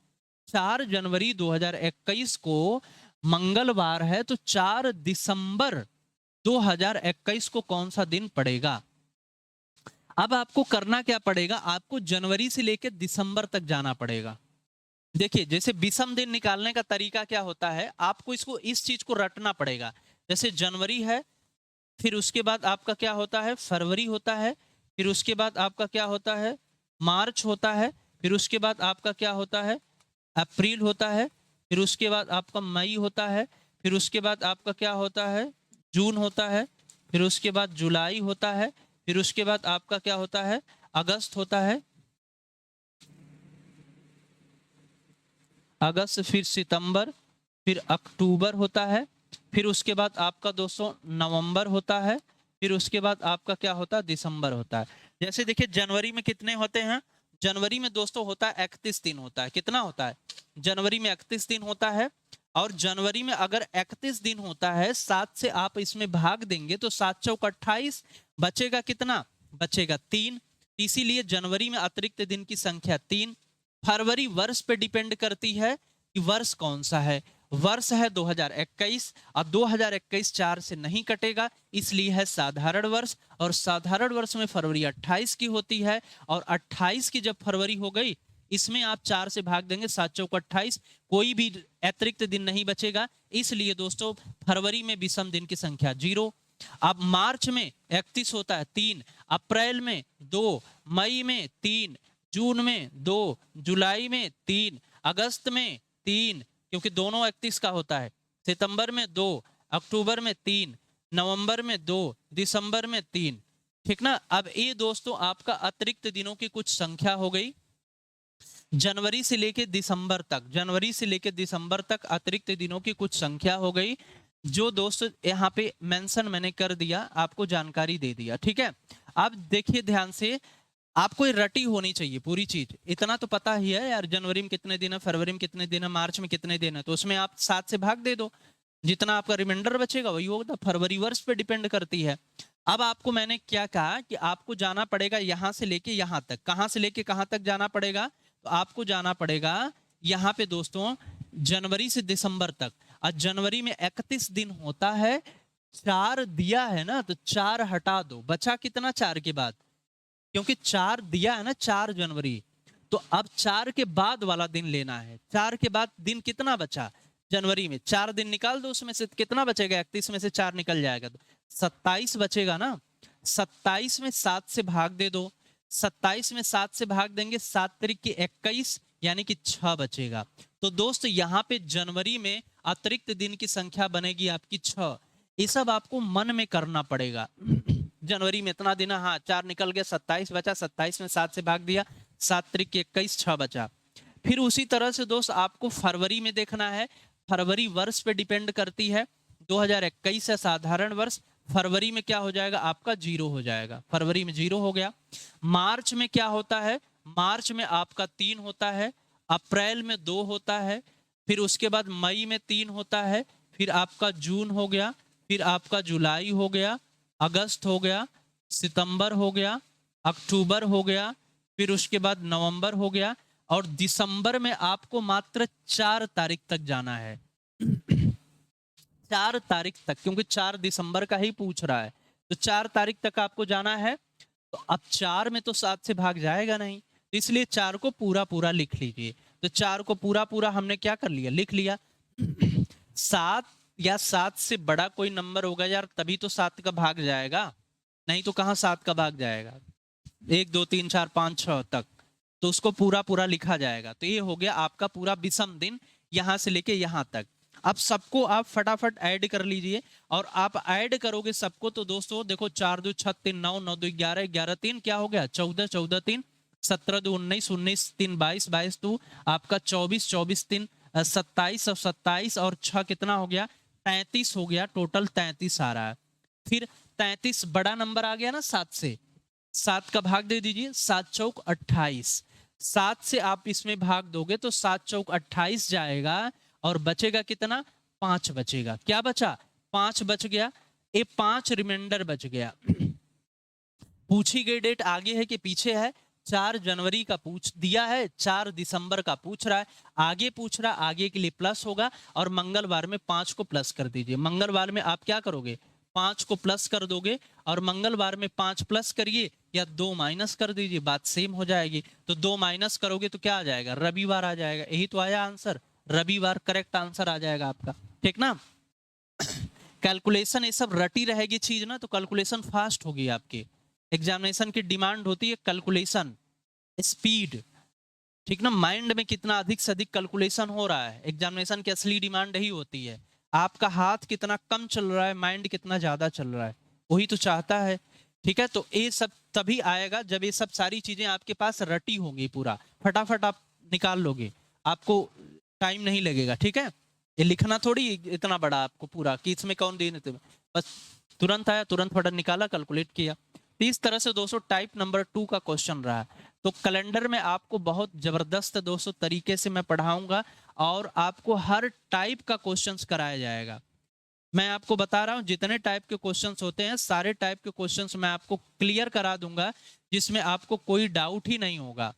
4 जनवरी 2021 को मंगलवार है, तो 4 दिसंबर 2021 को कौन सा दिन पड़ेगा? अब आपको करना क्या पड़ेगा, आपको जनवरी से लेकर दिसंबर तक जाना पड़ेगा। देखिए, जैसे विषम दिन निकालने का तरीका क्या होता है, आपको इसको, इस चीज को रटना पड़ेगा। जैसे जनवरी है, फिर उसके बाद आपका क्या होता है, फरवरी होता है, फिर उसके बाद आपका क्या होता है, मार्च होता है, फिर उसके बाद आपका क्या होता है, अप्रैल होता है, फिर उसके बाद आपका मई होता है, फिर उसके बाद आपका क्या होता है, जून होता है, फिर उसके बाद जुलाई होता है, फिर उसके बाद आपका क्या होता है, अगस्त होता है, अगस्त, फिर सितंबर, फिर अक्टूबर होता है, फिर उसके बाद आपका दोस्तों नवंबर होता है, फिर उसके बाद आपका क्या होता है, दिसंबर होता है। जैसे देखिए जनवरी में कितने होते हैं, जनवरी में दोस्तों होता है 31 दिन होता है। कितना होता है? जनवरी में 31 दिन होता है। और जनवरी में अगर 31 दिन होता है, 7 से आप इसमें भाग देंगे तो 7 चौक 28, बचेगा कितना? बचेगा 3। इसीलिए जनवरी में अतिरिक्त दिन की संख्या 3। फरवरी वर्ष पे डिपेंड करती है कि वर्ष कौन सा है। वर्ष है 2021, और 2021 4 से नहीं कटेगा, इसलिए है साधारण वर्ष। और साधारण वर्ष में फरवरी 28 की होती है, और 28 की जब फरवरी हो गई, इसमें आप 4 से भाग देंगे, 7 चौक 28, कोई भी अतिरिक्त दिन नहीं बचेगा। इसलिए दोस्तों फरवरी में विषम दिन की संख्या 0। अब मार्च में 31 होता है 3, अप्रैल में 2, मई में 3, जून में 2, जुलाई में 3, अगस्त में 3, क्योंकि दोनों 31 का होता है, सितंबर में 2, अक्टूबर में 3, नवंबर में 2, दिसंबर में 3। ठीक ना। अब ये दोस्तों आपका अतिरिक्त दिनों की कुछ संख्या हो गई। जनवरी से लेके दिसंबर तक, जनवरी से लेके दिसंबर तक अतिरिक्त दिनों की कुछ संख्या हो गई, जो दोस्तों यहाँ पे मेंशन मैंने कर दिया, आपको जानकारी दे दिया। ठीक है। अब देखिए ध्यान से, आपको ये रटी होनी चाहिए पूरी चीज। इतना तो पता ही है यार, जनवरी में कितने दिन है, फरवरी में कितने दिन है, मार्च में कितने दिन है, तो उसमें आप 7 से भाग दे दो, जितना आपका रिमाइंडर बचेगा वही होगा। फरवरी वर्ष पे डिपेंड करती है। अब आपको मैंने क्या कहा कि आपको जाना पड़ेगा यहां से लेके यहां तक। कहां से लेके कहां तक जाना पड़ेगा? तो आपको जाना पड़ेगा यहाँ पे दोस्तों जनवरी से दिसंबर तक। और जनवरी में 31 दिन होता है, 4 दिया है ना, तो 4 हटा दो, बचा कितना 4 के बाद, क्योंकि 4 दिया है ना 4 जनवरी, तो अब 4 के बाद वाला दिन लेना है। 4 के बाद दिन कितना बचा जनवरी में, 4 दिन निकाल दो, उसमें से कितना बचेगा, 31 में से 4 निकल जाएगा तो 27 बचेगा ना। 27 में 7 से भाग दे दो, 27 में 7 से भाग देंगे, 7 तारीख की 21, यानी कि 6 बचेगा। तो दोस्त यहाँ पे जनवरी में अतिरिक्त दिन की संख्या बनेगी आपकी 6। ये सब आपको मन में करना पड़ेगा। जनवरी में इतना दिन, हाँ 4 निकल गया, 27 बचा, 27 में 7 से भाग दिया, 7 तारीख की 21, 6 बचा। फिर उसी तरह से दोस्त आपको फरवरी में देखना है। फरवरी वर्ष पे डिपेंड करती है, 2021 है साधारण वर्ष, फरवरी में क्या हो जाएगा आपका 0 हो जाएगा, फरवरी में 0 हो गया। मार्च में क्या होता है, मार्च में आपका 3 होता है, अप्रैल में 2 होता है, फिर उसके बाद मई में 3 होता है, फिर आपका जून हो गया, फिर आपका जुलाई हो गया, अगस्त हो गया, सितंबर हो गया, अक्टूबर हो गया, फिर उसके बाद नवंबर हो गया, और दिसंबर में आपको मात्र 4 तारीख तक जाना है। 4 तारीख तक, क्योंकि 4 दिसंबर का ही पूछ रहा है, तो 4 तारीख तक आपको जाना है। तो अब 4 में तो 7 से भाग जाएगा नहीं, तो इसलिए 4 को पूरा पूरा लिख लीजिए। तो 4 को पूरा पूरा हमने क्या कर लिया, लिख लिया। 7 या 7 से बड़ा कोई नंबर होगा यार, तभी तो 7 का भाग जाएगा, नहीं तो कहां 7 का भाग जाएगा। 1 2 3 4 5 6 तक, तो उसको पूरा पूरा लिखा जाएगा। तो ये हो गया आपका पूरा विषम दिन, यहां से लेके यहां तक। अब सबको आप फटाफट ऐड कर लीजिए, और आप ऐड करोगे सबको तो दोस्तों देखो, 4 2 6 3 9 9 2 11 11 3 क्या हो गया 14 14 3 17 2 19 19 3 22 22 2 आपका 24 24 3 27 और 27 और 6 कितना हो गया 33 हो गया, टोटल 33 आ रहा है। फिर 33 बड़ा नंबर आ गया ना 7 से, 7 का भाग दे दीजिए, 7 चौक 28, 7 से आप इसमें भाग दोगे तो 7 चौक 28 जाएगा, और बचेगा कितना 5 बचेगा। क्या बचा 5 बच गया, ये 5 रिमाइंडर बच गया। पूछी गई डेट आगे है कि पीछे है, 4 जनवरी का पूछ दिया है, 4 दिसंबर का पूछ रहा है, आगे पूछ रहा है, आगे के लिए प्लस होगा, और मंगलवार में 5 को प्लस कर दीजिए। मंगलवार में आप क्या करोगे 5 को प्लस कर दोगे, और मंगलवार में 5 प्लस करिए या 2 माइनस कर दीजिए, बात सेम हो जाएगी। तो 2 माइनस करोगे तो क्या आ जाएगा, रविवार आ जाएगा। यही तो आया आंसर, रविवार करेक्ट आंसर आ जाएगा आपका। ठीक ना। कैलकुलेशन ये सब रटी रहेगी चीज ना, तो कैलकुलेशन फास्ट होगी आपकी। एग्जामिनेशन की डिमांड होती है कैलकुलेशन, स्पीड। ठीक ना, माइंड में कितना अधिक से अधिक कैलकुलेशन हो रहा है, एग्जामिनेशन की असली डिमांड यही होती है। आपका हाथ कितना कम चल रहा है, माइंड कितना ज्यादा चल रहा है, वही तो चाहता है। ठीक है, तो ये सब तभी आएगा जब ये सब सारी चीजें आपके पास रटी होंगी, पूरा फटाफट आप निकाल लोगे, आपको टाइम नहीं लगेगा। ठीक है, ये लिखना थोड़ी इतना बड़ा आपको पूरा कि इसमें कौन देने, बस तुरंत आया, तुरंत फटाफट निकाला, कैलकुलेट किया। तो इस तरह से दोस्तों टाइप नंबर 2 का क्वेश्चन रहा। तो कैलेंडर में आपको बहुत जबरदस्त दोस्तों तरीके से मैं पढ़ाऊंगा, और आपको हर टाइप का क्वेश्चंस कराया जाएगा। मैं आपको बता रहा हूं जितने टाइप के क्वेश्चंस होते हैं, सारे टाइप के क्वेश्चंस मैं आपको क्लियर करा दूंगा, जिसमें आपको कोई डाउट ही नहीं होगा।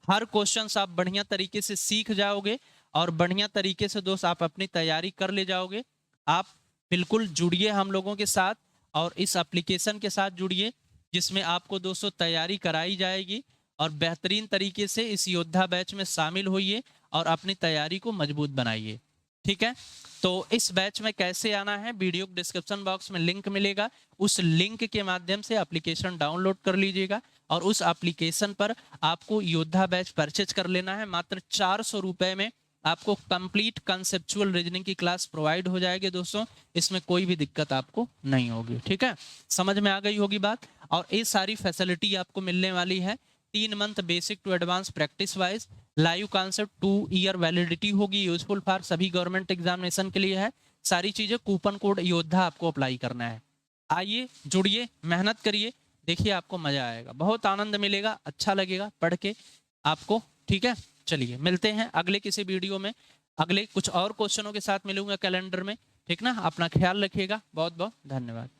हर क्वेश्चंस आप बढ़िया तरीके से सीख जाओगे, और बढ़िया तरीके से दोस्त आप अपनी तैयारी कर ले जाओगे। आप बिल्कुल जुड़िए हम लोगों के साथ, और इस एप्लीकेशन के साथ जुड़िए, जिसमें आपको दोस्तों तैयारी कराई जाएगी, और बेहतरीन तरीके से इस योद्धा बैच में शामिल होइए, और अपनी तैयारी को मजबूत बनाइए। ठीक है, तो इस बैच में कैसे आना है, वीडियो डिस्क्रिप्शन बॉक्स में लिंक मिलेगा, उस लिंक के माध्यम से एप्लीकेशन डाउनलोड कर लीजिएगा, और उस एप्लीकेशन पर आपको योद्धा बैच परचेज कर लेना है। मात्र 400 रुपए में आपको कंप्लीट कंसेप्चुअल रीजनिंग की क्लास प्रोवाइड हो जाएगी दोस्तों, इसमें कोई भी दिक्कत आपको नहीं होगी। ठीक है, समझ में आ गई होगी बात। और ये सारी फैसिलिटी आपको मिलने वाली है 3 month basic to advance practice wise, live concept, 2 year validity होगी, यूजफुल फॉर सभी गवर्नमेंट एग्जामिनेशन के लिए है। सारी चीजें, कूपन कोड योद्धा आपको अप्लाई करना है। आइए, जुड़िए, मेहनत करिए, देखिए आपको मजा आएगा, बहुत आनंद मिलेगा, अच्छा लगेगा पढ़ के आपको। ठीक है, चलिए मिलते हैं अगले किसी वीडियो में, अगले कुछ और क्वेश्चनों के साथ मिलूंगा कैलेंडर में। ठीक ना, अपना ख्याल रखिएगा, बहुत बहुत धन्यवाद।